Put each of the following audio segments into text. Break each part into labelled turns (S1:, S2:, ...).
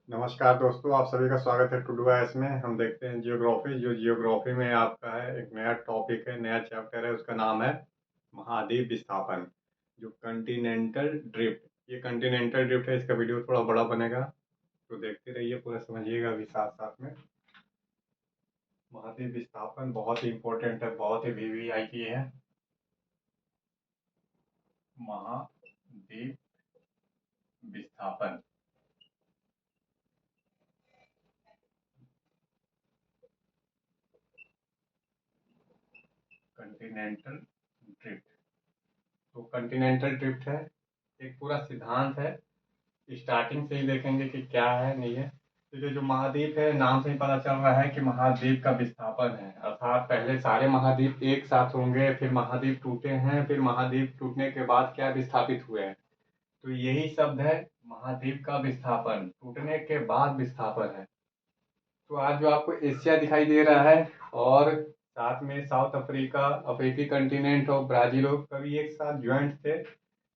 S1: नमस्कार दोस्तों, आप सभी का स्वागत है टू डू एस में। हम देखते हैं जियोग्राफी। जो जियोग्राफी में आपका है एक नया टॉपिक है, नया चैप्टर है, उसका नाम है महाद्वीप विस्थापन, जो कंटिनेंटल ड्रिफ्ट। ये कंटिनेंटल ड्रिफ्ट है, इसका वीडियो थोड़ा बड़ा बनेगा तो देखते रहिए, पूरा समझिएगा अभी साथ साथ में। महाद्वीप विस्थापन बहुत ही इंपॉर्टेंट है, बहुत ही वीवीआईपी है। महाद्वीप विस्थापन, कंटिनेंटल ड्रिफ्ट। तो कंटिनेंटल ड्रिफ्ट है, एक पूरा सिद्धांत है। स्टार्टिंग से ही देखेंगे कि क्या है नहीं है। तो ये जो महाद्वीप है, नाम से ही पता चल रहा है कि महाद्वीप का विस्थापन है, अर्थात पहले सारे महाद्वीप एक साथ होंगे, फिर महाद्वीप टूटे हैं, फिर महाद्वीप टूटने के बाद क्या विस्थापित हुए हैं। तो यही शब्द है, महाद्वीप का विस्थापन, टूटने के बाद विस्थापन है। तो आज जो आपको एशिया दिखाई दे रहा है और साथ में साउथ अफ्रीका, अफ्रीकी कंटिनेंट और ब्राजील कभी एक साथ ज्वाइंट थे,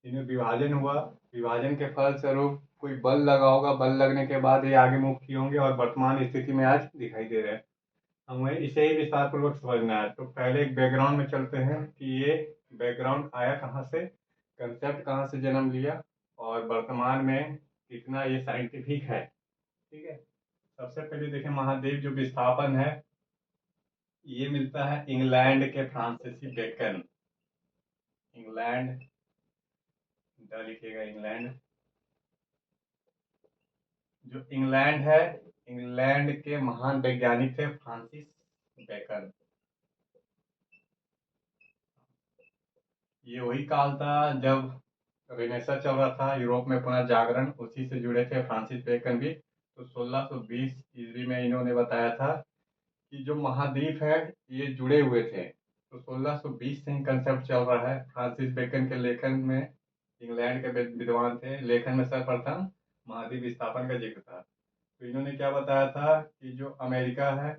S1: इनमें विभाजन हुआ। विभाजन के फलस्वरूप कोई बल लगा होगा, बल लगने के बाद ये आगे मूव किए होंगे और वर्तमान स्थिति में आज दिखाई दे रहे हैं। हमें इसे ही विस्तार पूर्वक समझना है। तो पहले एक बैकग्राउंड में चलते हैं कि ये बैकग्राउंड आया कहाँ से, कंसेप्ट कहाँ से जन्म लिया और वर्तमान में कितना ये साइंटिफिक है। ठीक है, सबसे पहले देखें महाद्वीप जो विस्थापन है, ये मिलता है इंग्लैंड के फ्रांसीसी बेकन। इंग्लैंड, लिखिएगा इंग्लैंड। जो इंग्लैंड है, इंग्लैंड के महान वैज्ञानिक थे फ्रांसिस बेकन। ये वही काल था जब रेनेसा चल रहा था यूरोप में, पुनः जागरण, उसी से जुड़े थे फ्रांसिस बेकन भी। तो 1620 ईस्वी में इन्होंने बताया था कि जो महाद्वीप है ये जुड़े हुए थे। तो 1620 से ही कंसेप्ट चल रहा है। फ्रांसिस बेकन के लेखन में, इंग्लैंड के विद्वान थे, लेखन में सर्वप्रथम महाद्वीप विस्थापन का जिक्र था। तो इन्होंने क्या बताया था कि जो अमेरिका है,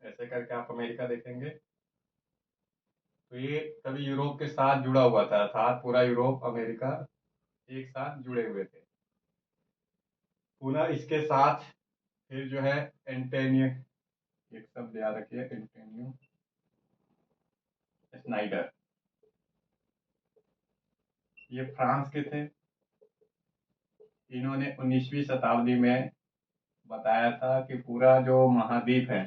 S1: ऐसे करके आप अमेरिका देखेंगे तो ये कभी यूरोप के साथ जुड़ा हुआ था, अर्थात पूरा यूरोप अमेरिका एक साथ जुड़े हुए थे। पुनः इसके साथ फिर जो है एंटेनियो, एक शब्द याद रखिए, एंटेनियो स्नाइडर, ये फ्रांस के थे। इन्होंने 19वीं शताब्दी में बताया था कि पूरा जो महाद्वीप है,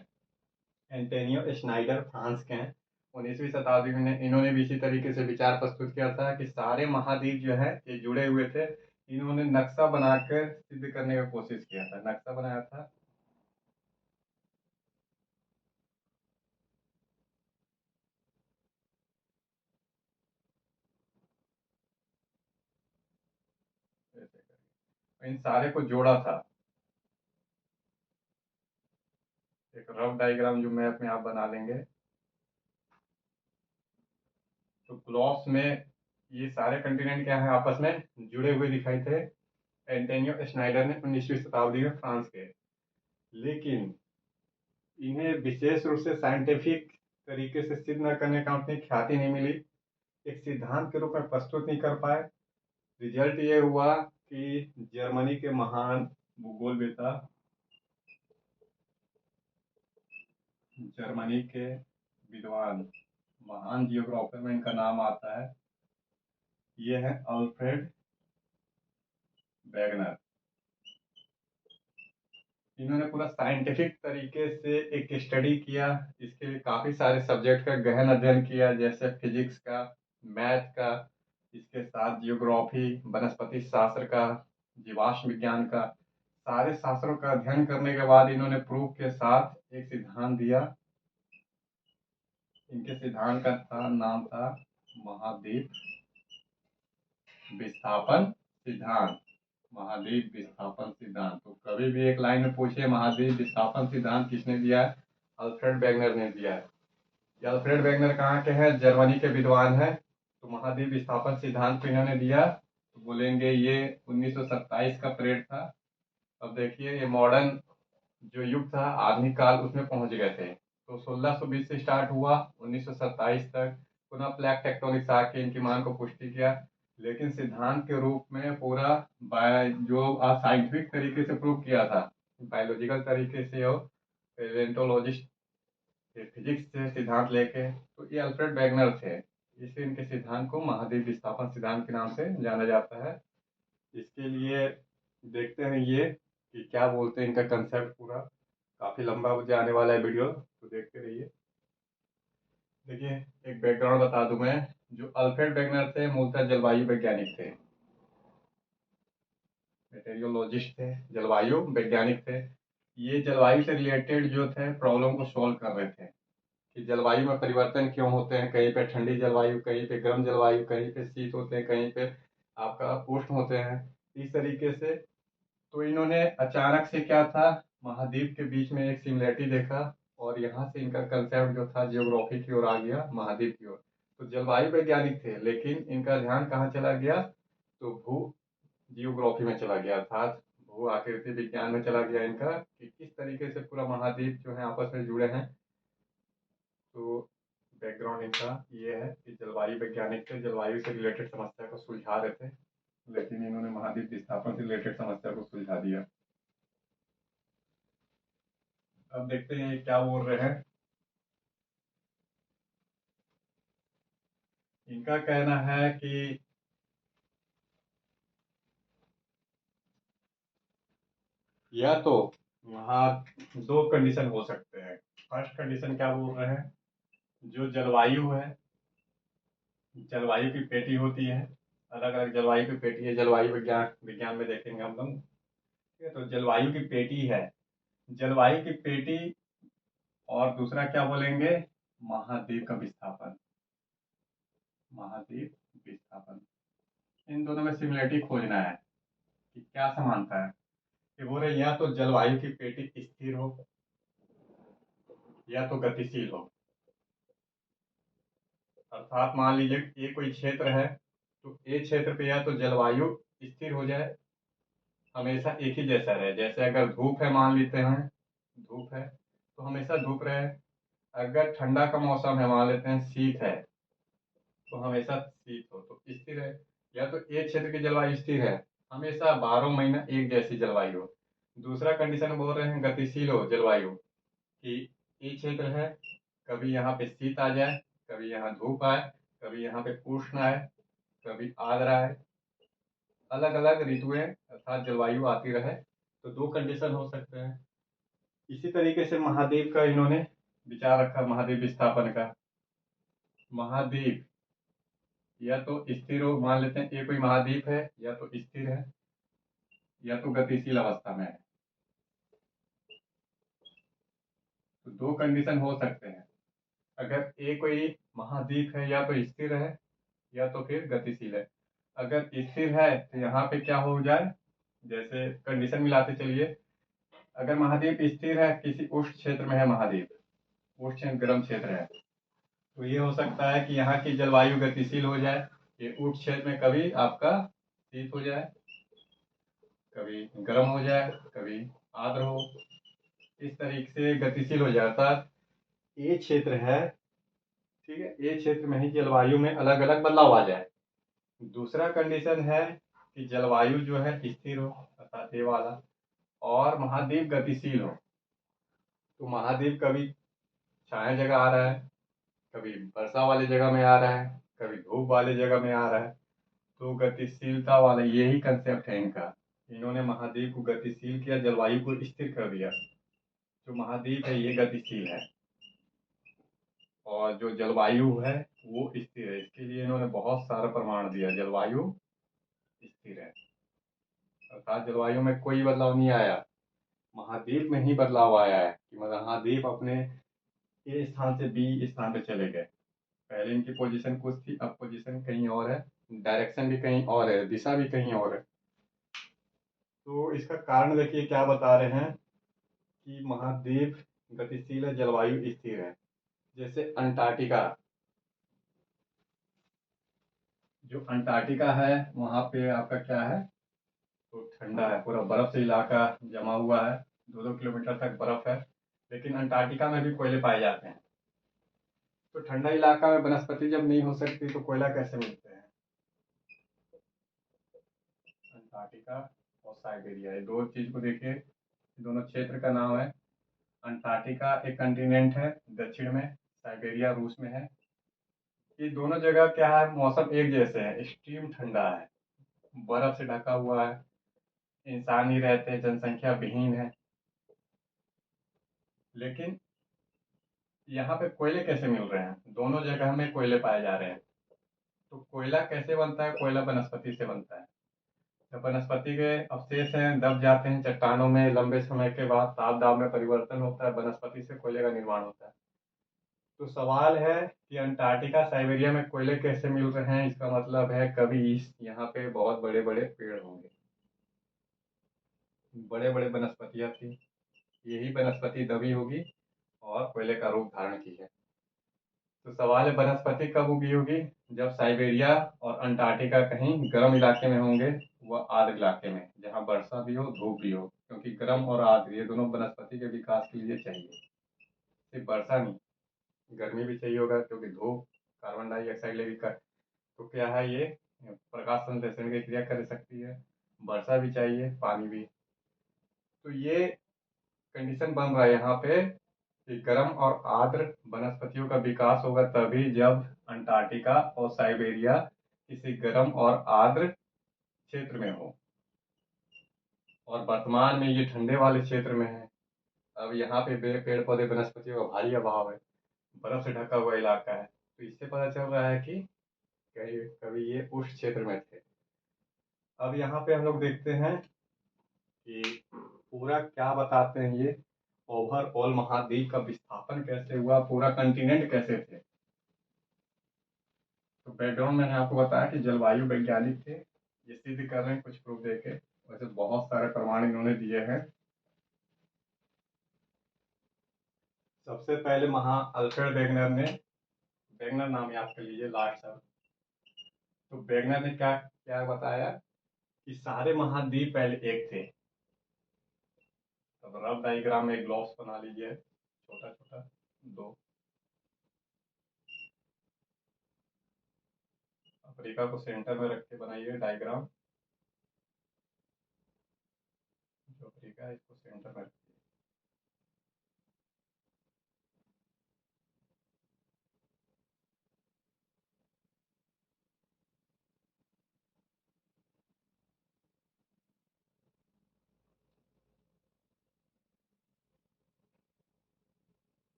S1: एंटेनियो स्नाइडर फ्रांस के हैं। 19वीं शताब्दी में इन्होंने भी इसी तरीके से विचार प्रस्तुत किया था कि सारे महाद्वीप जो है ये जुड़े हुए थे। इन्होंने नक्शा बनाकर सिद्ध करने का कोशिश किया था, नक्शा बनाया था। इन सारे को जोड़ा था, एक रफ डायग्राम जो मैप में आप बना लेंगे। तो ग्लोब्स में ये सारे कंटिनेंट क्या है, आपस में जुड़े हुए दिखाई थे एंटेनियो स्नाइडर ने 19वीं शताब्दी में फ्रांस के। लेकिन इन्हें विशेष रूप से साइंटिफिक तरीके से सिद्ध न करने का उतनी ख्याति नहीं मिली, एक सिद्धांत के रूप में प्रस्तुत नहीं कर पाए। रिजल्ट ये हुआ कि जर्मनी के महान भूगोलवेता, जर्मनी के विद्वान, महान जियोग्राफर में इनका नाम आता है, ये है अल्फ्रेड वेगनर। इन्होंने पूरा साइंटिफिक तरीके से एक स्टडी किया, इसके लिए काफ़ी सारे सब्जेक्ट का गहन अध्ययन किया, जैसे फिजिक्स का, मैथ का, इसके साथ जियोग्राफी, वनस्पति शास्त्र का, जीवाश्म विज्ञान का, सारे शास्त्रों का अध्ययन करने के बाद इन्होंने प्रूफ के साथ एक सिद्धांत दिया। इनके सिद्धांत का नाम था महाद्वीप विस्थापन सिद्धांत। महाद्वीप विस्थापन सिद्धांत, तो कभी भी एक लाइन में पूछिए महाद्वीप विस्थापन सिद्धांत किसने दिया है, अल्फ्रेड वेगनर ने दिया है। ये अल्फ्रेड वेगनर कहाँ के हैं, जर्मनी के विद्वान हैं। तो महाद्वीप विस्थापन सिद्धांत को इन्होंने दिया, तो बोलेंगे ये 1927 का पीरियड था। अब देखिए ये मॉडर्न जो युग था, आधुनिक काल, उसमें पहुंच गए थे। तो 1620 से स्टार्ट हुआ, 1927 तक। पुनः प्लेट टेक्टोनिक्स आके इनकी मान को पुष्टि किया। लेकिन सिद्धांत के रूप में पूरा जो साइंटिफिक तरीके से प्रूव किया था, बायोलॉजिकल तरीके से और पेलेंटोलॉजिस्ट फिजिक्स से सिद्धांत लेके, तो ये अल्फ्रेड वेगनर थे। इसलिए इनके सिद्धांत को महाद्वीप विस्थापन सिद्धांत के नाम से जाना जाता है। इसके लिए देखते हैं ये कि क्या बोलते हैं, इनका कंसेप्ट पूरा काफी लंबा जाने वाला है वीडियो, तो देखते रहिए। देखिए, एक बैकग्राउंड बता दूं मैं। जो अल्फ्रेड वेगनर थे मूलतः जलवायु वैज्ञानिक थे, मेटेरियोलॉजिस्ट थे, जलवायु वैज्ञानिक थे। ये जलवायु से रिलेटेड जो थे प्रॉब्लम को सॉल्व कर रहे थे कि जलवायु में परिवर्तन क्यों होते हैं, कहीं पे ठंडी जलवायु, कहीं पे गर्म जलवायु, कहीं पे शीत होते हैं, कहीं पे आपका उष्ण होते हैं, इस तरीके से। तो इन्होंने अचानक से क्या था, महाद्वीप के बीच में एक सिमिलरिटी देखा और यहाँ से इनका कंसेप्ट जो था जियोग्राफी की ओर आ गया, महाद्वीप की ओर। तो जलवायु वैज्ञानिक थे, लेकिन इनका ध्यान कहाँ चला गया, तो भू जियोग्राफी में चला गया, अर्थात भू आकृति विज्ञान में चला गया इनका, कि किस तरीके से पूरा महाद्वीप जो है आपस में जुड़े हैं। तो बैकग्राउंड इनका ये है कि जलवायु वैज्ञानिक थे, जलवायु से रिलेटेड समस्या को सुलझा रहे थे, लेकिन इन्होंने महाद्वीप विस्थापन से रिलेटेड समस्या को सुलझा दिया। अब देखते हैं ये क्या बोल रहे हैं। इनका कहना है कि या तो वहाँ दो कंडीशन हो सकते हैं। फर्स्ट कंडीशन क्या बोल रहे हैं, जो जलवायु है, जलवायु की पेटी होती है, अलग अलग जलवायु की पेटी है, जलवायु विज्ञान विज्ञान में देखेंगे हम लोग। ठीक है, तो जलवायु की पेटी है, जलवायु की पेटी, और दूसरा क्या बोलेंगे, महाद्वीप का विस्थापन, महाद्वीप विस्थापन। इन दोनों में सिमिलरिटी खोजना है कि क्या समानता है। ये बोल रहे या तो जलवायु की पेटी स्थिर हो या तो गतिशील हो। अर्थात मान लीजिए ये कोई क्षेत्र है, तो ये क्षेत्र पे या तो जलवायु स्थिर हो जाए, हमेशा एक ही जैसा रहे, जैसे अगर धूप है मान लेते हैं, धूप है तो हमेशा धूप रहे। अगर ठंडा का मौसम है, मान लेते हैं शीत है, तो हमेशा शीत हो, तो स्थिर है। या तो एक क्षेत्र की जलवायु स्थिर है, हमेशा 12 महीना एक जैसी जलवायु हो। दूसरा कंडीशन बोल रहे हैं गतिशील हो जलवायु, कि एक क्षेत्र है, कभी यहाँ पे शीत आ जाए, कभी यहाँ धूप आए, कभी यहाँ पे उष्ण आए, कभी आर्द्र आए, अलग अलग ऋतुएं अर्थात जलवायु आती रहे। तो दो कंडीशन हो सकते हैं। इसी तरीके से महाद्वीप का इन्होंने विचार रखा, महाद्वीप विस्थापन का। महाद्वीप या तो स्थिर हो, मान लेते हैं ये कोई महाद्वीप है, या तो स्थिर है या तो गतिशील अवस्था में है। तो दो कंडीशन हो सकते हैं। अगर ये कोई महाद्वीप है, या तो स्थिर है या तो फिर गतिशील है। अगर स्थिर है तो यहाँ पे क्या हो जाए, जैसे कंडीशन मिलाते चलिए। अगर महाद्वीप स्थिर है, किसी उष्ण क्षेत्र में है महाद्वीप, उष्ण गर्म क्षेत्र है, तो ये हो सकता है कि यहाँ की जलवायु गतिशील हो जाए, ये उष्ण क्षेत्र में कभी आपका शीत हो जाए, कभी गर्म हो जाए, कभी आर्द्र हो, इस तरीके से गतिशील हो जाता है। ये क्षेत्र है, ठीक है, ये क्षेत्र में ही जलवायु में अलग अलग बदलाव आ जाए। दूसरा कंडीशन है कि जलवायु जो है स्थिर हो, अर्थात ये वाला, और महाद्वीप गतिशील हो। तो महाद्वीप कभी छाया जगह आ रहा है, कभी वर्षा वाली जगह में आ रहा है, कभी धूप वाली जगह में आ रहा है। तो गतिशीलता वाला यही कंसेप्ट है इनका। इन्होंने महाद्वीप को गतिशील किया, जलवायु को स्थिर कर दिया। जो महाद्वीप है ये गतिशील है और जो जलवायु है वो स्थिर है। इसके लिए इन्होंने बहुत सारा प्रमाण दिया, जलवायु स्थिर है, अर्थात जलवायु में कोई बदलाव नहीं आया, महाद्वीप में ही बदलाव आया है कि महाद्वीप अपने ए स्थान से बी स्थान पे चले गए। पहले इनकी पोजीशन कुछ थी, अब पोजीशन कहीं और है, डायरेक्शन भी कहीं और है, दिशा भी कहीं और है। तो इसका कारण देखिए क्या बता रहे हैं कि महाद्वीप गतिशील है, जलवायु स्थिर है। जैसे अंटार्कटिका, जो अंटार्कटिका है वहाँ पे आपका क्या है, तो ठंडा है, पूरा बर्फ से इलाका जमा हुआ है, 2-2 किलोमीटर तक बर्फ है। लेकिन अंटार्कटिका में भी कोयले पाए जाते हैं। तो ठंडा इलाका में वनस्पति जब नहीं हो सकती तो कोयला कैसे मिलते हैं। अंटार्कटिका और साइबेरिया, ये दो चीज को देखिए, दोनों क्षेत्र का नाम है। अंटार्कटिका एक कंटिनेंट है दक्षिण में, साइबेरिया रूस में है। ये दोनों जगह क्या है, मौसम एक जैसे है, एक्सट्रीम ठंडा है, बर्फ से ढका हुआ है, इंसान ही रहते हैं, जनसंख्या विहीन है। लेकिन यहाँ पे कोयले कैसे मिल रहे हैं, दोनों जगह में कोयले पाए जा रहे हैं। तो कोयला कैसे बनता है, कोयला वनस्पति से बनता है। जब वनस्पति के अवशेष हैं दब जाते हैं चट्टानों में, लंबे समय के बाद ताप दाब में परिवर्तन होता है, वनस्पति से कोयले का निर्माण होता है। तो सवाल है कि अंटार्कटिका साइबेरिया में कोयले कैसे मिल रहे हैं, इसका मतलब है कभी इस यहाँ पे बहुत बड़े बड़े पेड़ होंगे, बड़े बड़े वनस्पतियाँ थी, यही वनस्पति दबी होगी और कोयले का रूप धारण की है। तो सवाल है वनस्पति कब उगी होगी, जब साइबेरिया और अंटार्कटिका कहीं गर्म इलाके में होंगे, वह आर्द्र इलाके में जहाँ वर्षा भी हो धूप भी हो, क्योंकि गर्म और आर्द्र ये दोनों वनस्पति के विकास के लिए चाहिए। सिर्फ वर्षा नहीं, गर्मी भी चाहिए होगा, क्योंकि धूप कार्बन डाइऑक्साइड लेगी कर, तो क्या है ये प्रकाश संश्लेषण की क्रिया कर सकती है, वर्षा भी चाहिए पानी भी। तो ये कंडीशन बन रहा है यहाँ पे कि गर्म और आर्द्र वनस्पतियों का विकास होगा तभी जब अंटार्कटिका और साइबेरिया किसी गर्म और आर्द्र क्षेत्र में हो। और वर्तमान में ये ठंडे वाले क्षेत्र में है। अब यहाँ पे पेड़ पौधे वनस्पतियों का भारी अभाव है, बर्फ से ढका हुआ इलाका है, तो इससे पता चल रहा है कि कभी ये उस क्षेत्र में थे। अब यहाँ पे हम लोग देखते हैं कि पूरा क्या बताते हैं ये, ओवरऑल महाद्वीप का विस्थापन कैसे हुआ, पूरा कंटिनेंट कैसे थे। तो बैकग्राउंड मैंने आपको बताया कि जलवायु वैज्ञानिक थे, ये सिद्ध कर रहे हैं कुछ प्रूफ देके, वैसे बहुत सारे प्रमाण इन्होंने दिए हैं। सबसे पहले महा अल्फ्रेड वेगनर ने, वेगनर नाम याद कर लीजिए लास्ट सब। तो वेगनर ने क्या क्या बताया कि सारे महाद्वीप पहले एक थे। अब रफ डायग्राम में ग्लोब्स बना लीजिए, छोटा छोटा दो, अफ्रीका को सेंटर में रख के बनाइए डायग्राम, जो अफ्रीका है इसको सेंटर में रखिए।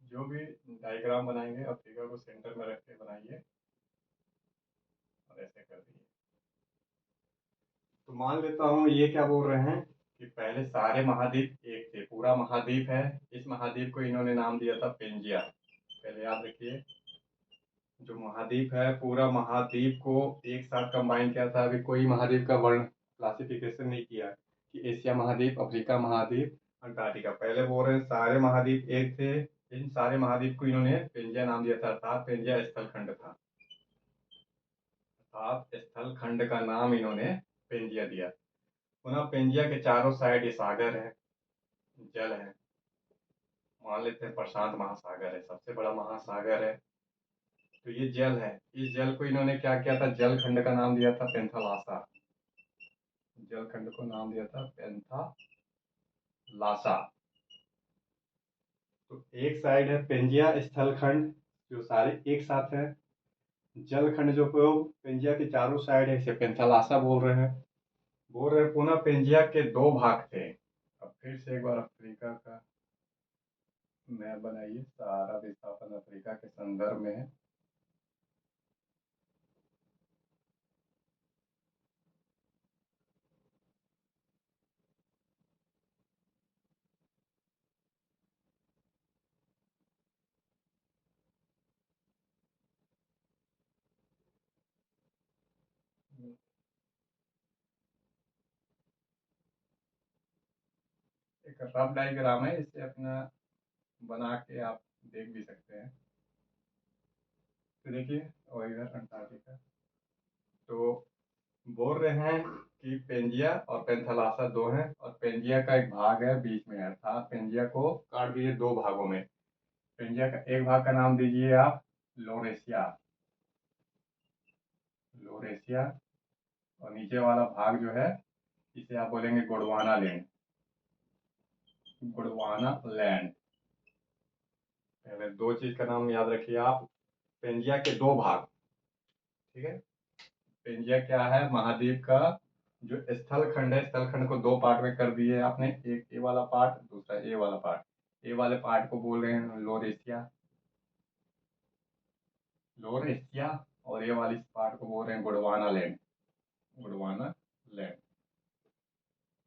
S1: जो भी डायग्राम बनाएंगे अफ्रीका को सेंटर में रख के बनाइए, और ऐसे कर दिए। तो मान लेता हूँ ये क्या बोल रहे हैं कि पहले सारे महाद्वीप एक थे, पूरा महाद्वीप है, इस महाद्वीप को इन्होंने नाम दिया था पेंजिया। पहले याद रखिए, जो महाद्वीप है पूरा महाद्वीप को एक साथ कंबाइन किया था। अभी कोई महाद्वीप का वर्ण क्लासिफिकेशन नहीं किया कि एशिया महाद्वीप, अफ्रीका महाद्वीप, अंटार्कटिका। पहले बोल रहे हैं सारे महाद्वीप एक थे, इन सारे महाद्वीप को इन्होंने पेंजिया नाम दिया था, अर्थात पेंजिया स्थल खंड था, अर्थात स्थल खंड का नाम इन्होंने पेंजिया दिया। पुनः पेंजिया के चारों साइड ये सागर है, जल है, मान लेते हैं प्रशांत महासागर है, सबसे बड़ा महासागर है। तो ये जल है, इस जल को इन्होंने क्या किया था, जल खंड का नाम दिया था पेंथालासा, जल खंड को नाम दिया था पेंथालासा। तो एक साइड है पेंजिया स्थल खंड, जो सारे एक साथ है। जल खंड जो को पेंजिया के चारों साइड है, इसे पेंथालासा बोल रहे हैं। पुनः पेंजिया के दो भाग थे। अब फिर से एक बार अफ्रीका का मैप बनाइए, सारा विस्थापन अफ्रीका के संदर्भ में है। एक रफ डायग्राम है, इसे अपना बना के आप देख भी सकते हैं। तो देखिए, और इधर अंटार्कटिका, तो बोल रहे हैं कि पेंजिया और पेंथालासा दो हैं और पेंजिया का एक भाग है बीच में है, अर्थात पेंजिया को काट दीजिए दो भागों में। पेंजिया का एक भाग का नाम दीजिए आप लोरेशिया, लोरेशिया। और नीचे वाला भाग जो है इसे आप बोलेंगे गोंडवाना लैंड, गोंडवाना लैंड। पहले दो चीज का नाम याद रखिए आप, पेंजिया के दो भाग, ठीक है। पेंजिया क्या है, महाद्वीप का जो स्थल खंड है, स्थल खंड को दो पार्ट में कर दिए आपने, एक ए वाला पार्ट, दूसरा ए वाला पार्ट। ए वाले पार्ट को बोल रहे हैं लोरेशिया, लोरेशिया। और ये वाली पार्ट को बोल रहे हैं गोंडवाना लैंड, गोंडवाना लैंड,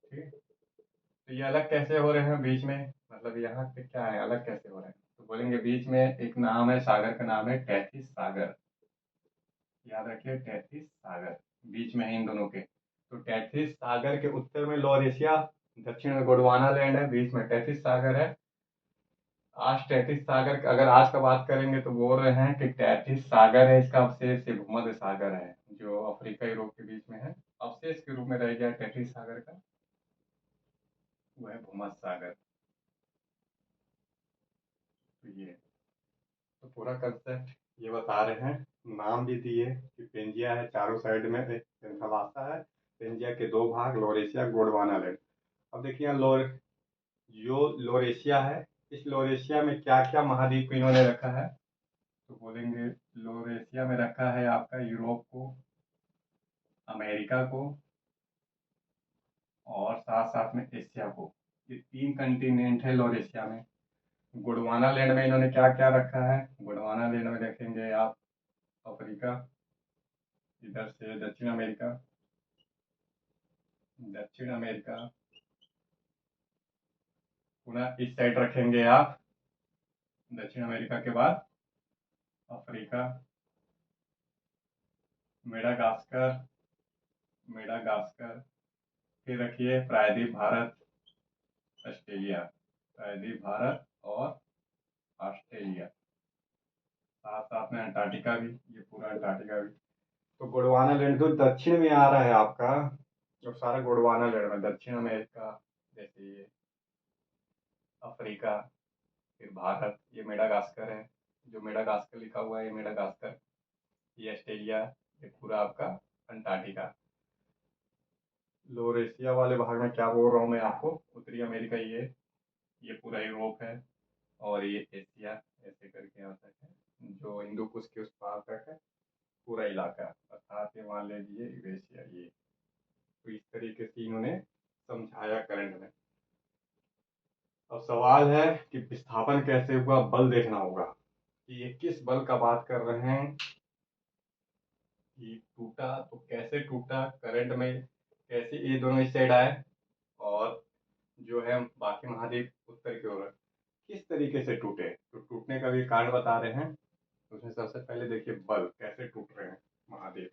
S1: ठीक है। तो ये अलग कैसे हो रहे हैं बीच में, मतलब यहाँ पे क्या है, अलग कैसे हो रहे हैं, तो बोलेंगे बीच में एक नाम है, सागर का नाम है टैथिस सागर, याद रखिए टैथिस सागर बीच में है इन दोनों के। तो टैथिस सागर के उत्तर में लॉरेशिया, दक्षिण में गोंडवाना लैंड है, बीच में टैथिस सागर है। आज टैथिस सागर अगर आज का बात करेंगे तो बोल रहे हैं कि टैथिस सागर है, इसका अवशेष ये भूमध्य सागर है जो अफ्रीका यूरोप के बीच में है, अवशेष के रूप में रह गया टैथिस सागर का, वो है भूमध्य सागर। तो ये तो पूरा कंसेप्ट ये बता रहे हैं, नाम भी दिए कि पेंजिया है चारों साइड में, एक पेंथालासा है, पेंजिया के दो भाग लोरेशिया गोंडवाना लैंड। अब देखिए यहाँ जो लोरेशिया है, इस लोरेशिया में क्या क्या महाद्वीप को इन्होंने रखा है, तो बोलेंगे लोरेशिया में रखा है आपका यूरोप को, अमेरिका को और साथ साथ में एशिया को। ये तीन कंटिनेंट है लोरेशिया में। गोंडवाना लैंड में इन्होंने क्या क्या रखा है, गोंडवाना लैंड में देखेंगे आप अफ्रीका, इधर से दक्षिण अमेरिका, दक्षिण अमेरिका, पुनः इस साइड रखेंगे आप दक्षिण अमेरिका के बाद अफ्रीका, मेडागास्कर, मेडागास्कर, फिर रखिए प्रायद्वीप भारत, ऑस्ट्रेलिया, प्रायद्वीप भारत और ऑस्ट्रेलिया, साथ साथ में अंटार्कटिका भी, ये पूरा अंटार्कटिका भी। तो गोंडवाना लैंड जो दक्षिण में आ रहा है आपका, जो सारा गोंडवाना लैंड में दक्षिण अमेरिका, जैसे ये अफ्रीका, फिर भारत, ये मेडागास्कर है, जो मेडागास्कर लिखा हुआ है ये मेडागास्कर, ये ऑस्ट्रेलिया, ये पूरा आपका अंटार्कटिका। लोरेशिया वाले भाग में क्या बोल रहा हूँ मैं आपको, उत्तरी अमेरिका ये पूरा यूरोप है, और ये एशिया, ऐसे करके यहाँ तक है जो हिंदू कुश के उस पार तक है पूरा इलाका, अर्थात ये मान लीजिए यूरेशिया ये। तो इस तरीके से इन्होंने समझाया करंट में। अब सवाल है कि विस्थापन कैसे हुआ, बल देखना होगा कि ये किस बल का बात कर रहे हैं, कि टूटा तो कैसे टूटा, करंट में कैसे ये दोनों इस साइड आए और जो है बाकी महाद्वीप उत्तर की ओर है, किस तरीके से टूटे, तो टूटने का भी कारण बता रहे हैं। तो उसमें सबसे पहले देखिए बल कैसे टूट रहे हैं महाद्वीप।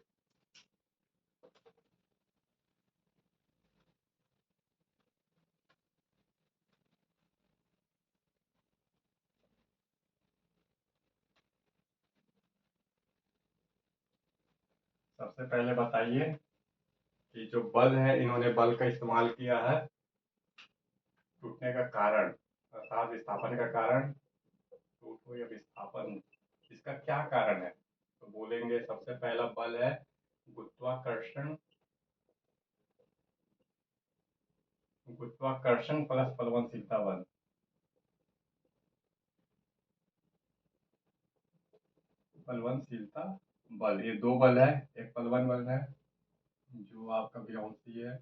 S1: सबसे पहले बताइए कि जो बल है, इन्होंने बल का इस्तेमाल किया है टूटने का कारण, अर्थात विस्थापन का कारण, टूट हो या विस्थापन, इसका क्या कारण है, तो बोलेंगे सबसे पहला बल है गुरुत्वाकर्षण, गुरुत्वाकर्षण प्लस प्लवनशीलता बल। प्लवनशीलता बल, ये दो बल है, एक प्लवन बल है जो आपका व्योमशीय है,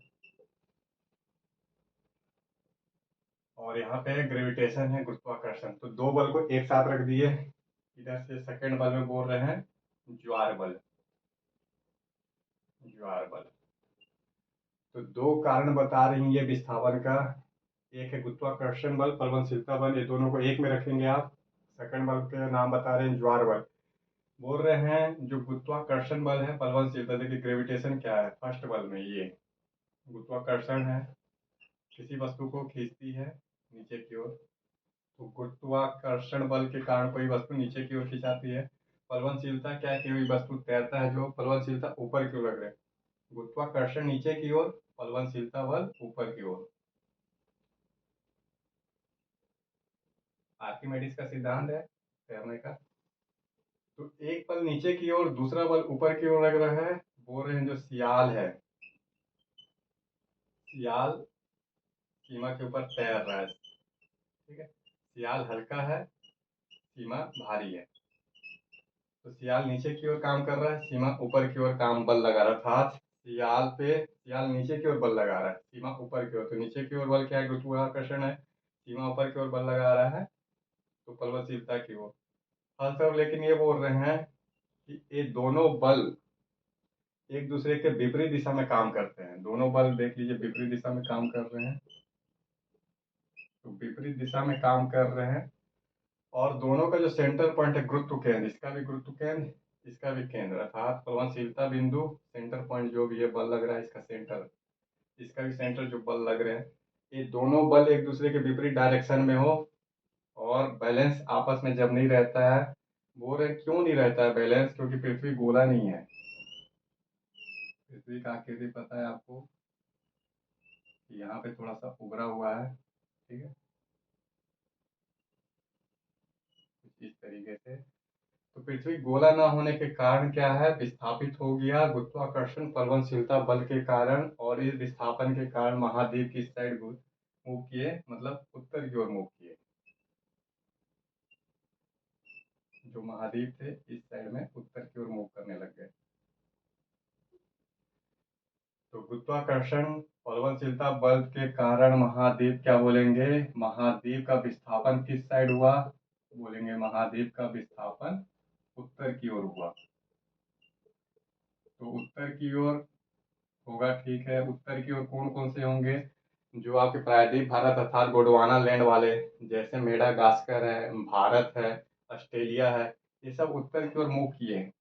S1: और यहाँ पे ग्रेविटेशन है गुरुत्वाकर्षण। तो दो बल को एक साथ रख दिए, इधर से सेकंड बल में बोल रहे हैं ज्वार बल, ज्वार बल। तो दो कारण बता रही है विस्थापन का, एक है गुरुत्वाकर्षण बल, प्लवनशीलता बल, ये दोनों को एक में रखेंगे आप। सेकंड बल के नाम बता रहे हैं ज्वार बल। बोल रहे हैं जो गुरुत्वाकर्षण बल है, प्लवनशीलता, देखिए ग्रेविटेशन क्या है फर्स्ट बल में, ये गुरुत्वाकर्षण है, किसी वस्तु को खींचती है नीचे की ओर, तो गुरुत्वाकर्षण बल के कारण कोई वस्तु नीचे की ओर खिंचाती है। प्लवनशीलता क्या है कि वही वस्तु तैरता है, जो प्लवनशीलता ऊपर की ओर लग रही है। गुरुत्वाकर्षण नीचे की ओर, प्लवनशीलता बल ऊपर की ओर। आर्किमिडीज का सिद्धांत है तैरने का। तो एक बल नीचे की ओर, दूसरा बल ऊपर की ओर लग रहा है। बोल रहे हैं जो सियाल है, सियाल सीमा के ऊपर तैर रहा है। ठीक है, सियाल हल्का है, सीमा भारी है। तो सियाल नीचे की ओर काम कर रहा है, सीमा ऊपर की ओर काम बल लगा रहा था। सियाल नीचे की ओर बल लगा रहा है, सीमा ऊपर की ओर। तो नीचे की ओर बल क्या है? गुरुत्वाकर्षण है। सीमा ऊपर की ओर बल लगा रहा है, तो प्लवनशीलता की ओर। फलस्वरूप लेकिन ये बोल रहे हैं कि ये दोनों बल एक दूसरे के विपरीत दिशा में काम करते हैं। दोनों बल देख लीजिए विपरीत दिशा में काम कर रहे हैं। तो विपरीत दिशा में काम कर रहे हैं, और दोनों का जो सेंटर पॉइंट है, गुरुत्व केंद्र, इसका भी गुरुत्व केंद्र, इसका भी केंद्र, अर्थात प्लवनशीलता बिंदु, सेंटर पॉइंट जो भी है बल लग रहा है, इसका सेंटर, इसका भी सेंटर जो बल लग रहे हैं, ये दोनों बल एक दूसरे के विपरीत डायरेक्शन में हो और बैलेंस आपस में जब नहीं रहता है। बोल रहे क्यों नहीं रहता है बैलेंस? क्योंकि पृथ्वी गोला नहीं है। पृथ्वी का आकृति पता है आपको, यहाँ पे थोड़ा सा उभरा हुआ है। ठीक है, इस तरीके से। तो पृथ्वी गोला न होने के कारण क्या है? विस्थापित हो गया गुरुत्वाकर्षण प्लवनशीलता बल के कारण, और इस विस्थापन के कारण महाद्वीप की साइड मूव किए, मतलब उत्तर की ओर मूव किए। जो महाद्वीप थे इस साइड में उत्तर की ओर मूव करने लग गए। तो गुरुत्वाकर्षण प्लवनशीलता बल के कारण महाद्वीप, क्या बोलेंगे, महाद्वीप का विस्थापन किस साइड हुआ? बोलेंगे महाद्वीप का विस्थापन उत्तर की ओर हुआ। तो उत्तर की ओर होगा, ठीक है। उत्तर की ओर कौन कौन से होंगे? जो आपके प्रायद्वीप भारत अर्थात गोंडवाना लैंड वाले, जैसे मेडागास्कर है, भारत है, ऑस्ट्रेलिया है, ये सब उत्तर की ओर मूव किए हैं।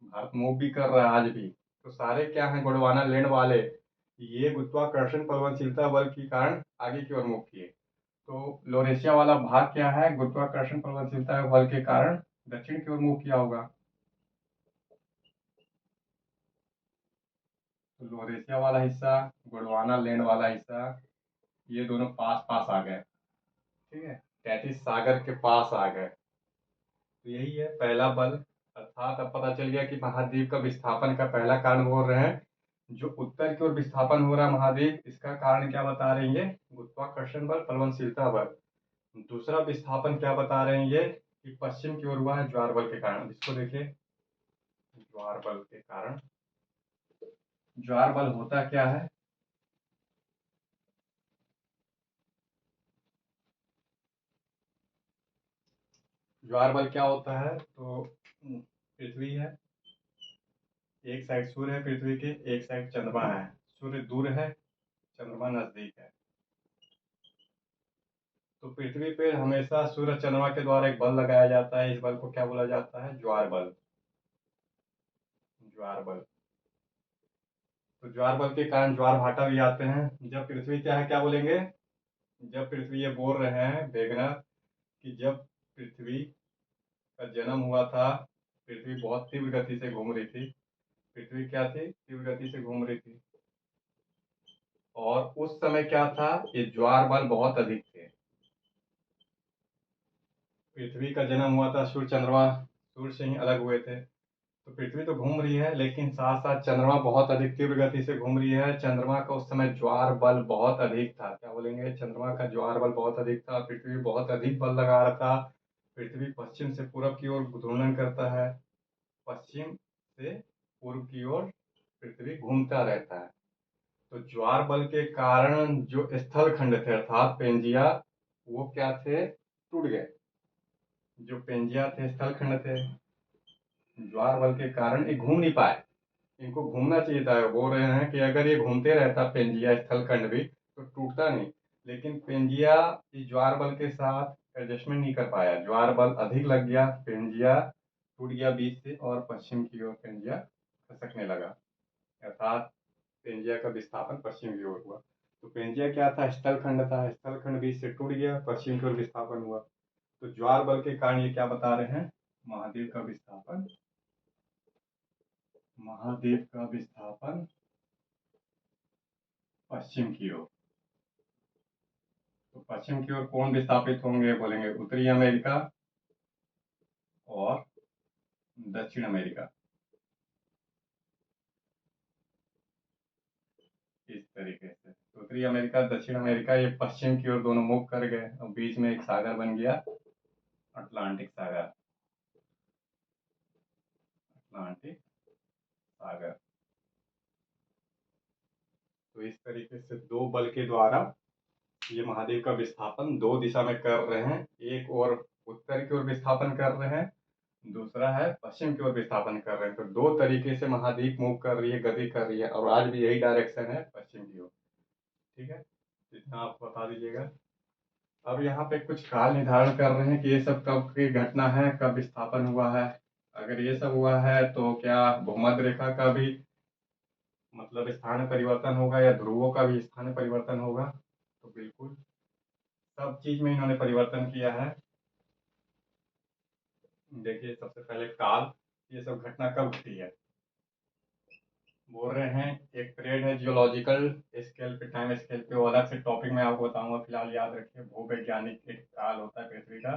S1: भारत मूव भी कर रहा है आज भी। तो सारे क्या हैं? गोंडवाना लैंड वाले, ये गुरुत्वाकर्षण प्लवनशीलता बल के कारण आगे की ओर मूव किए। तो लोरेशिया वाला भाग क्या है? गुरुत्वाकर्षण प्लवनशीलता बल के कारण दक्षिण की ओर मूव किया होगा। तो लोरेशिया वाला हिस्सा, गोंडवाना लैंड वाला हिस्सा, ये दोनों पास पास आ गए। ठीक है, तैतीस सागर के पास आ गए। तो यही है पहला बल। अर्थात अब पता चल गया कि महाद्वीप का विस्थापन का पहला कारण बोल रहे हैं जो उत्तर की ओर विस्थापन हो रहा है महाद्वीप, इसका कारण क्या बता रहे हैं? ये गुरुत्वाकर्षण बल प्लवनशीलता बल। दूसरा विस्थापन क्या बता रहे हैं? ये कि पश्चिम की ओर हुआ है ज्वार बल के कारण। इसको देखिए, ज्वार बल के कारण। ज्वार बल होता क्या है? ज्वार बल क्या होता है? तो पृथ्वी है, एक साइड सूर्य है पृथ्वी के, एक साइड चंद्रमा है। सूर्य दूर है, चंद्रमा नजदीक है। तो पृथ्वी पे हमेशा सूर्य चंद्रमा के द्वारा एक बल लगाया जाता है। इस बल को क्या बोला जाता है? ज्वार बल। ज्वार बल। तो ज्वार बल के कारण ज्वार भाटा भी आते हैं। जब पृथ्वी क्या है, क्या बोलेंगे, जब पृथ्वी, ये बोल रहे हैं वेगनर कि जब पृथ्वी का जन्म हुआ था, पृथ्वी बहुत तीव्र गति से घूम रही थी। पृथ्वी क्या थी? तीव्र गति से घूम रही थी। और उस समय क्या था? ये ज्वार बल बहुत अधिक थे। पृथ्वी का जन्म हुआ था, सूर्य से ही अलग हुए थे। तो पृथ्वी तो घूम रही है, लेकिन साथ साथ चंद्रमा बहुत अधिक तीव्र गति से घूम रही है। चंद्रमा का उस समय ज्वार बल बहुत अधिक था। क्या बोलेंगे? चंद्रमा का ज्वार बल बहुत अधिक था, पृथ्वी बहुत अधिक बल लगा रहा था। पृथ्वी पश्चिम से पूरब की ओर घूर्णन करता है, पश्चिम से पूर्व की ओर पृथ्वी घूमता रहता है। तो ज्वार बल के कारण जो स्थल खंड थे अर्थात पेंजिया, वो क्या थे? टूट गए। जो पेंजिया थे, स्थल खंड थे, ज्वार बल के कारण ये घूम नहीं पाए। इनको घूमना चाहिए था। बोल रहे हैं कि अगर ये घूमते रहता पेंजिया स्थलखंड भी, तो टूटता नहीं। लेकिन पेंजिया इस ज्वार बल के साथ एडजस्टमेंट नहीं कर पाया, ज्वार बल अधिक लग गया, पेंजिया टूट गया बीच से, और पश्चिम की ओर पेंजिया खसकने लगा। अर्थात पेंजिया का विस्थापन पश्चिम की ओर हुआ। तो पेंजिया क्या था? स्थलखंड था, स्थलखंड बीच से टूट गया, पश्चिम की ओर विस्थापन हुआ। तो ज्वार बल के कारण ये क्या बता रहे हैं? महाद्वीप का विस्थापन महाद्वीप का विस्थापन पश्चिम की ओर। तो पश्चिम की ओर कौन विस्थापित होंगे, बोलेंगे उत्तरी अमेरिका और दक्षिण अमेरिका। इस तरीके से उत्तरी अमेरिका दक्षिण अमेरिका ये पश्चिम की ओर दोनों मुख कर गए और बीच में एक सागर बन गया, अटलांटिक सागर। अटलांटिक सागर। तो इस तरीके से दो बल के द्वारा ये महाद्वीप का विस्थापन दो दिशा में कर रहे हैं। एक और उत्तर की ओर विस्थापन कर रहे हैं, दूसरा है पश्चिम की ओर विस्थापन कर रहे हैं। तो दो तरीके से महाद्वीप मूव कर रही है, गति कर रही है, और आज भी यही डायरेक्शन है, पश्चिम की ओर। ठीक है, इतना आप बता दीजिएगा। अब यहाँ पे कुछ काल निर्धारण कर रहे हैं कि ये सब कब की घटना है, कब विस्थापन हुआ है। अगर ये सब हुआ है तो क्या भूमध्य रेखा का भी मतलब स्थान परिवर्तन होगा या ध्रुवों का भी स्थान परिवर्तन होगा? तो बिल्कुल सब चीज में इन्होंने परिवर्तन किया है। देखिए सबसे पहले काल, ये सब घटना कब घटी है बोल रहे हैं। एक पीरियड है जियोलॉजिकल स्केल पे, टाइम स्केल पे, वो अलग से टॉपिक मैं आपको बताऊंगा। फिलहाल याद रखिए भूवैज्ञानिक एक काल होता है पृथ्वी का,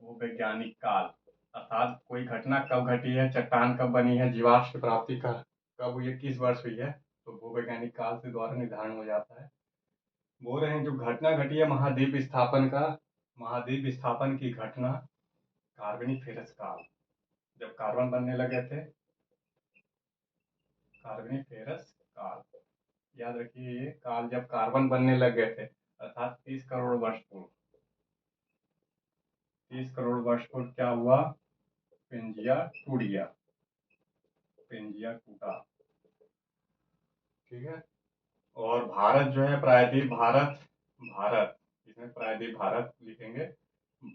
S1: भूवैज्ञानिक काल। अर्थात कोई घटना कब घटी है, चट्टान कब बनी है, जीवाश्म की प्राप्ति का कब हुई है, किस वर्ष हुई है, तो भूवैज्ञानिक काल से द्वारा निर्धारण हो जाता है। बोल रहे हैं जो घटना घटी है महाद्वीप विस्थापन का, महाद्वीप विस्थापन की घटना कार्बोनिफेरस काल, जब कार्बन बनने लगे थे, कार्बोनिफेरस काल। याद रखिए ये काल जब कार्बन बनने लग गए थे, अर्थात 30 करोड़ वर्ष पूर्व। 30 करोड़ वर्ष पूर्व क्या हुआ, पेंजिया टूट गया, पेंजिया टूटा। ठीक है, और भारत जो है प्रायद्वीप भारत, भारत इसमें प्रायद्वीप भारत लिखेंगे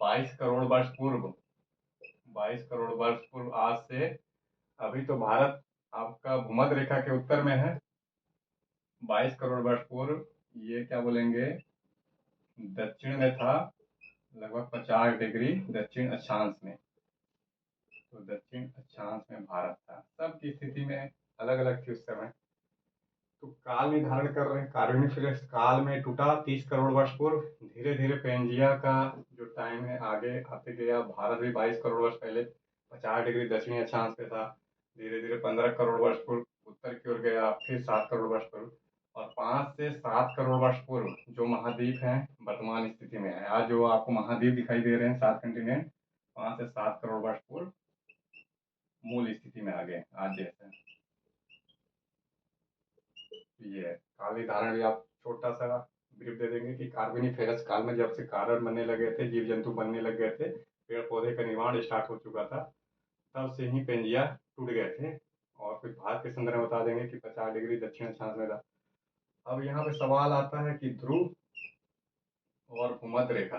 S1: 22 करोड़ वर्ष पूर्व। 22 करोड़ वर्ष पूर्व आज से, अभी तो भारत आपका भूमध्य रेखा के उत्तर में है। 22 करोड़ वर्ष पूर्व ये क्या बोलेंगे, दक्षिण में था, लगभग 50 डिग्री दक्षिण अक्षांश में। तो दक्षिण अक्षांश में भारत था, सबकी स्थिति में अलग अलग थी उस समय। तो काल निर्धारण कर रहे हैं, कार्बोनिफेरस काल में टूटा 30 करोड़ वर्ष पूर्व। धीरे धीरे पेंजिया का जो टाइम है आगे आते गया। भारत भी 22 करोड़ वर्ष पहले 50 डिग्री दक्षिणी अक्षांश पे था। धीरे धीरे 15 करोड़ वर्ष पूर्व उत्तर की ओर गया, फिर 7 करोड़ वर्ष पूर्व, और 5 से 7 करोड़ वर्ष पूर्व जो महाद्वीप हैं वर्तमान स्थिति में है। आज जो आपको महाद्वीप दिखाई दे रहे हैं 7 कंटिनेंट, 5 से 7 करोड़ वर्ष पूर्व मूल स्थिति में आ गए आज जैसे। ये है काल निर्धारण भी आप छोटा सा ब्रीफ दे देंगे कि कार्बोनिफेरस काल में जब से कारण बनने लगे थे, जीव जंतु बनने लग गए थे, पेड़ पौधे का निर्माण स्टार्ट हो चुका था, तब से ही पेंजिया टूट गए थे। और कुछ भारत के संदर्भ में बता देंगे कि 50 डिग्री दक्षिण अक्षांश में था। अब यहाँ पे सवाल आता है कि ध्रुव और भूमध्य रेखा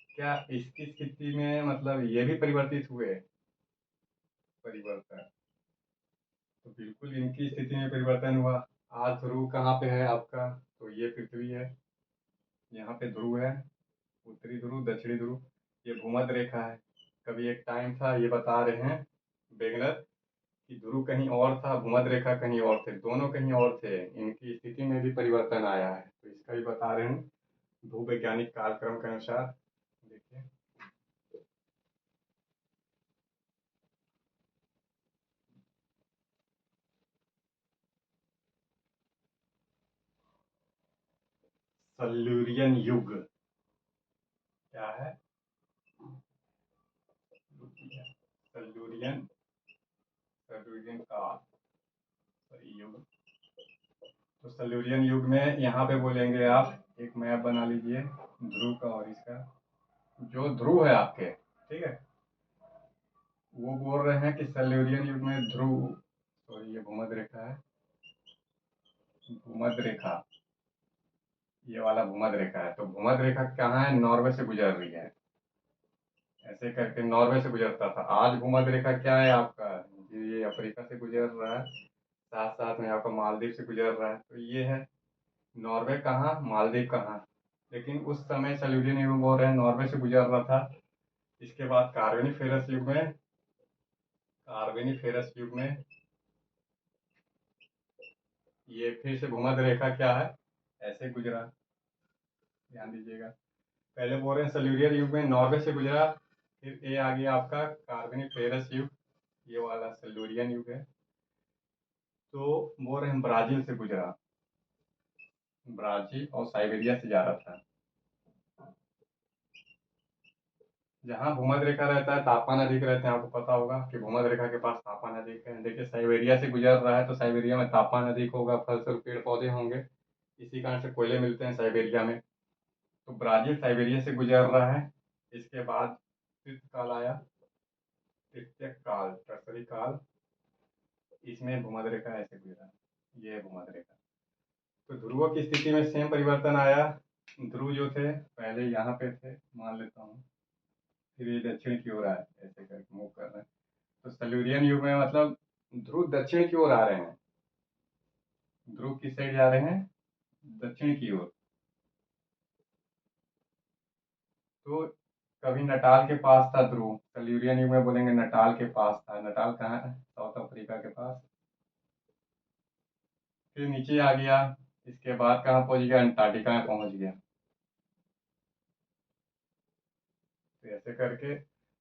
S1: क्या इसकी स्थिति में मतलब ये भी परिवर्तित हुए, परिवर्तन। तो बिल्कुल इनकी स्थिति में परिवर्तन हुआ। आज ध्रुव कहाँ पे है आपका, तो ये पृथ्वी है, यहाँ पे ध्रुव है, उत्तरी ध्रुव दक्षिणी ध्रुव, ये भूमध्य रेखा है। कभी एक टाइम था, ये बता रहे हैं वेगनर, कि ध्रुव कहीं और था, भूमध्य रेखा कहीं और थे, दोनों कहीं और थे, इनकी स्थिति में भी परिवर्तन आया है। तो इसका भी बता रहे हैं भूवैज्ञानिक कालक्रम के अनुसार। देखिए सल्यूरियन युग क्या है, सल्यूरियन, सल्यूरियन काल, सॉरी युग। तो सल्यूरियन युग में यहाँ पे बोलेंगे आप एक मैप बना लीजिए ध्रुव का और इसका। जो ध्रुव है आपके, ठीक है, वो बोल रहे हैं कि सल्यूरियन युग में ध्रुव, सॉरी ये भूमध्य रेखा है, भूमध्य रेखा, ये वाला भूमध्य रेखा है। तो भूमध्य रेखा कहाँ है, नॉर्वे से गुजर रही है, ऐसे करके नॉर्वे से गुजरता था। आज भूमध्य रेखा क्या है आपका, ये अफ्रीका से गुजर रहा है, साथ साथ में आपका मालदीव से गुजर रहा है। तो ये है नॉर्वे कहाँ, मालदीव कहाँ। लेकिन उस समय सल्यूरियन युग बोल रहे हैं नॉर्वे से गुजर रहा था। इसके बाद कार्बोनिफेरस युग में कार्बोनिफेरस युग में ये फिर से भूमध्य रेखा क्या है, ऐसे गुजरा। ध्यान दीजिएगा, पहले बोल रहे हैं सिल्यूरियर युग में नॉर्वे से गुजरा, फिर ये आ गया आपका कार्बोनिफेरस युग, ये वाला सिल्यूरियन युग है। तो बोल रहे हैं ब्राजील से गुजरा, ब्राजील और साइबेरिया से जा रहा था। जहाँ भूमध्य रेखा रहता है तापमान अधिक रहते हैं, आपको पता होगा कि भूमध्य रेखा के पास तापमान अधिक है। देखिए साइबेरिया से गुजर रहा है तो साइबेरिया में तापमान अधिक होगा, फल फूल पेड़ पौधे होंगे, इसी कारण से कोयले मिलते हैं साइबेरिया में। तो ब्राजील साइबेरिया से गुजर रहा है। इसके बाद तृतीय काल आया, तृतीय काल टर्सरी काल, इसमें भूमध्य रेखा ऐसे गुजरा, ये है भूमध्य रेखा। तो ध्रुवों की स्थिति में सेम परिवर्तन आया। ध्रुव जो थे पहले यहाँ पे थे, मान लेता हूँ, फिर ये दक्षिण की ओर आए, ऐसे करके मूव कर रहे हैं। तो सिल्यूरियन युग में मतलब ध्रुव दक्षिण की ओर आ रहे हैं, ध्रुव किस साइड जा रहे हैं, दक्षिण की ओर। तो कभी नटाल के पास था ध्रुव, सिल्यूरियन युग में बोलेंगे नटाल के पास था। नटाल कहाँ है, साउथ अफ्रीका के पास। फिर नीचे आ गया, इसके बाद कहाँ पहुंच गया, अंटार्कटिका में पहुंच गया। तो ऐसे करके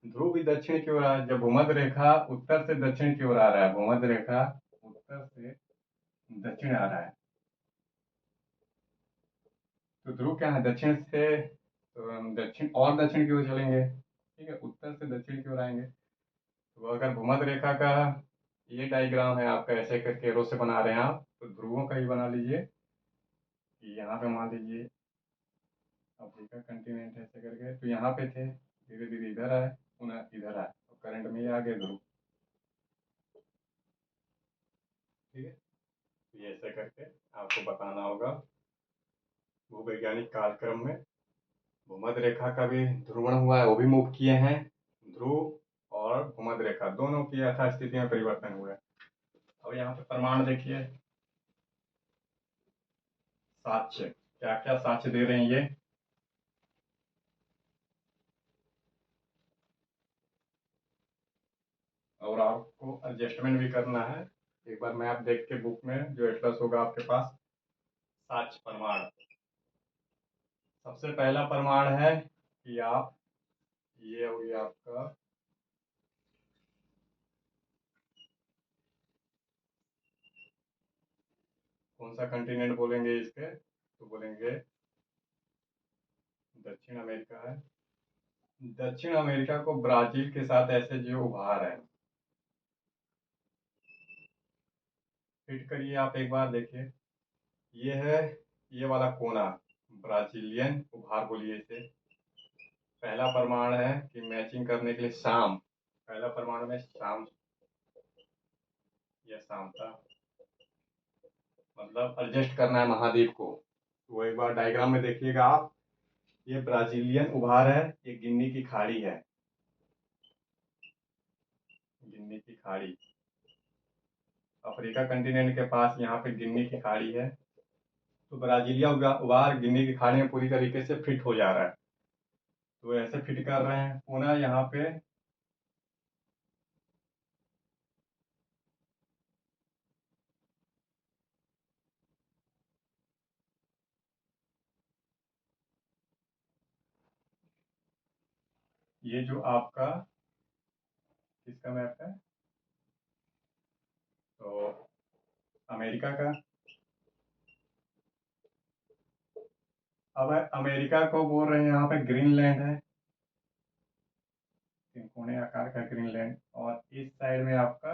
S1: ध्रुव भी दक्षिण की ओर आ, जब भूमध्य रेखा उत्तर से दक्षिण की ओर आ रहा है, भूमध्य रेखा उत्तर से दक्षिण आ रहा है, तो ध्रुव क्या है, दक्षिण से, तो हम दक्षिण और दक्षिण की ओर चलेंगे, ठीक है, उत्तर से दक्षिण की ओर आएंगे। तो अगर भूमध्य रेखा का ये डायग्राम है आपका, ऐसे करके एरो से बना रहे हैं आप, तो ध्रुवों का ही बना लीजिए कि यहाँ पे मान लीजिए अफ्रीका कंटिनेंट ऐसे करके, तो यहाँ पे थे, धीरे धीरे इधर आए, पुनः इधर आए, तो करंट में ये आ गए ध्रुव, ठीक है। तो ये ऐसे करके आपको बताना होगा भूवैज्ञानिक कालक्रम में। भूमध्य रेखा का भी ध्रुवण हुआ है, वो भी मूव किए हैं, ध्रुव और भूमध्य रेखा दोनों की यथास्थिति में परिवर्तन हुआ है। अब यहाँ पे प्रमाण देखिए, साक्ष्य, क्या क्या साक्ष्य दे रहे हैं ये। और आपको एडजस्टमेंट भी करना है, एक बार मैप देख के बुक में जो एटलस होगा आपके पास। साक्ष्य प्रमाण, सबसे पहला प्रमाण है कि आप, ये हो गया आपका कौन सा कंटिनेंट बोलेंगे इसके, तो बोलेंगे दक्षिण अमेरिका है। दक्षिण अमेरिका को ब्राजील के साथ ऐसे जो उभार है, फिट करिए आप एक बार देखिए, ये है, ये वाला कोना ब्राजीलियन उभार बोलिए इसे। पहला प्रमाण है कि मैचिंग करने के लिए शाम, पहला प्रमाण में शाम, यह शाम था, मतलब एडजस्ट करना है महाद्वीप को। वो एक बार डायग्राम में देखिएगा आप, ये ब्राजीलियन उभार है, ये गिन्नी की खाड़ी है, गिन्नी की खाड़ी, अफ्रीका कंटिनेंट के पास यहाँ पे गिन्नी की खाड़ी है। तो ब्राजीलिया उभार गिन्नी की खाड़ी में पूरी तरीके से फिट हो जा रहा है, तो ऐसे फिट कर रहे हैं पुनः यहाँ पे। ये जो आपका किसका मैप है, तो अमेरिका का। अब अमेरिका को बोल रहे हैं यहाँ पे ग्रीनलैंड है, तिकोने आकार का ग्रीनलैंड, और इस साइड में आपका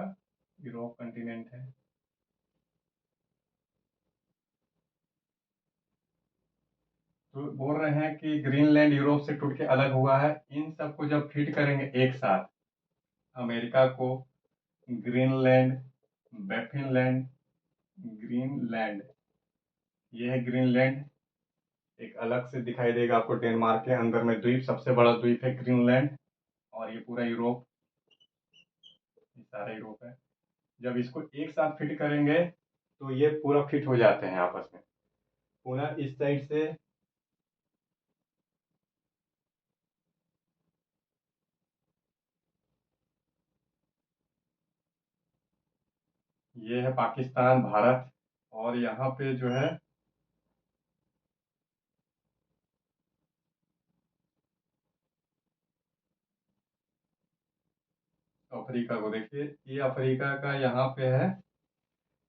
S1: यूरोप कंटिनेंट है। तो बोल रहे हैं कि ग्रीनलैंड यूरोप से टूट के अलग हुआ है, इन सबको जब फिट करेंगे एक साथ, अमेरिका को, ग्रीनलैंड, बैफिनलैंड, ग्रीनलैंड, ये है ग्रीनलैंड, एक अलग से दिखाई देगा आपको डेनमार्क के अंदर में द्वीप, सबसे बड़ा द्वीप है ग्रीनलैंड, और ये पूरा यूरोप, ये सारा यूरोप है। जब इसको एक साथ फिट करेंगे तो ये पूरा फिट हो जाते हैं आपस में, पुनः इस साइड से, ये है पाकिस्तान, भारत, और यहाँ पे जो है अफ्रीका को देखिए, ये अफ्रीका का यहाँ पे है,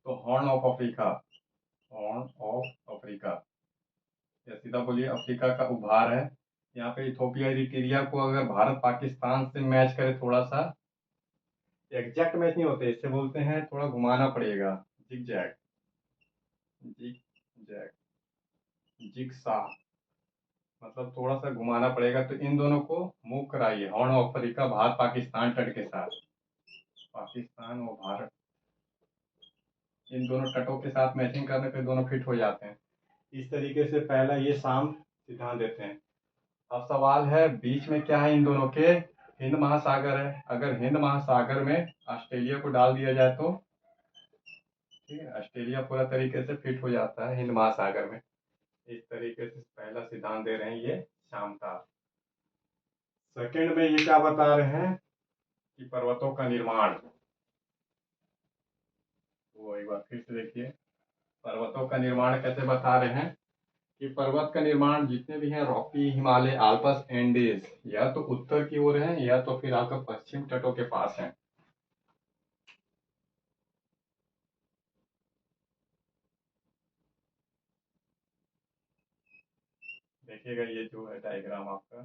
S1: तो horn of Africa, horn of Africa, या सीधा बोलिए अफ्रीका का उभार है। यहाँ पे इथोपिया इरिट्रिया को अगर भारत पाकिस्तान से मैच करे, थोड़ा सा एग्जैक्ट मैच नहीं होते, इससे बोलते हैं थोड़ा घुमाना पड़ेगा, zig zag, zig zag, zig सा, मतलब थोड़ा सा घुमाना पड़ेगा। तो इन दोनों को मूव कराइए, horn of Africa Bharat Pakistan तट के साथ, पाकिस्तान और भारत, इन दोनों तटों के साथ मैचिंग करने पे दोनों फिट हो जाते हैं। इस तरीके से पहला ये साम सिद्धांत देते हैं। अब सवाल है बीच में क्या है इन दोनों के, हिंद महासागर है। अगर हिंद महासागर में ऑस्ट्रेलिया को डाल दिया जाए तो ठीक है, ऑस्ट्रेलिया पूरा तरीके से फिट हो जाता है हिंद महासागर में। इस तरीके से पहला सिद्धांत दे रहे हैं ये शाम का। सेकंड में ये क्या बता रहे हैं कि पर्वतों का निर्माण, वो एक बार फिर से देखिए, पर्वतों का निर्माण कैसे बता रहे हैं कि पर्वत का निर्माण जितने भी हैं, रॉकी, हिमालय, आल्पस, एंडीज, या तो उत्तर की ओर है या तो फिर आपका पश्चिम तटों के पास है। देखिएगा ये जो है डायग्राम आपका,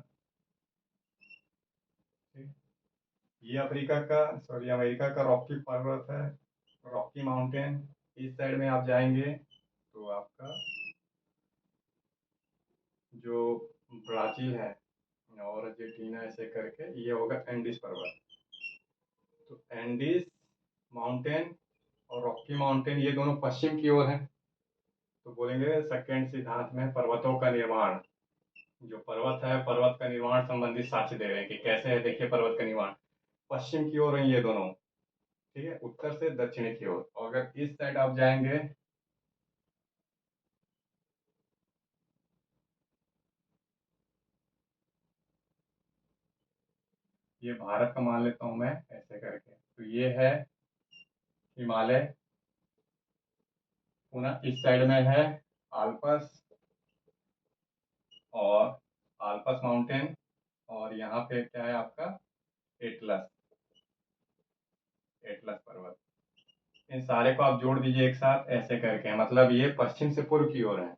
S1: ठीक, ये अफ्रीका का, सॉरी अमेरिका का रॉकी पर्वत है, रॉकी माउंटेन। इस साइड में आप जाएंगे तो आपका जो ब्राजील है और अर्जेंटीना ऐसे करके ये होगा एंडीज पर्वत। तो एंडीज माउंटेन और रॉकी माउंटेन ये दोनों पश्चिम की ओर हैं। तो बोलेंगे सेकंड सिद्धांत में पर्वतों का निर्माण, जो पर्वत है पर्वत का निर्माण संबंधी साक्ष्य दे रहे हैं कि कैसे है। देखिए पर्वत का निर्माण पश्चिम की ओर है ये दोनों, ठीक है, उत्तर से दक्षिण की ओर। और अगर इस साइड आप जाएंगे, ये भारत का मान लेता हूं मैं ऐसे करके, तो ये है हिमालय, पुनः इस साइड में है आल्पस, और आल्पस माउंटेन, और यहाँ पे क्या है आपका एटलस, एटलस पर्वत। इन सारे को आप जोड़ दीजिए एक साथ ऐसे करके, मतलब ये पश्चिम से पूर्व की ओर है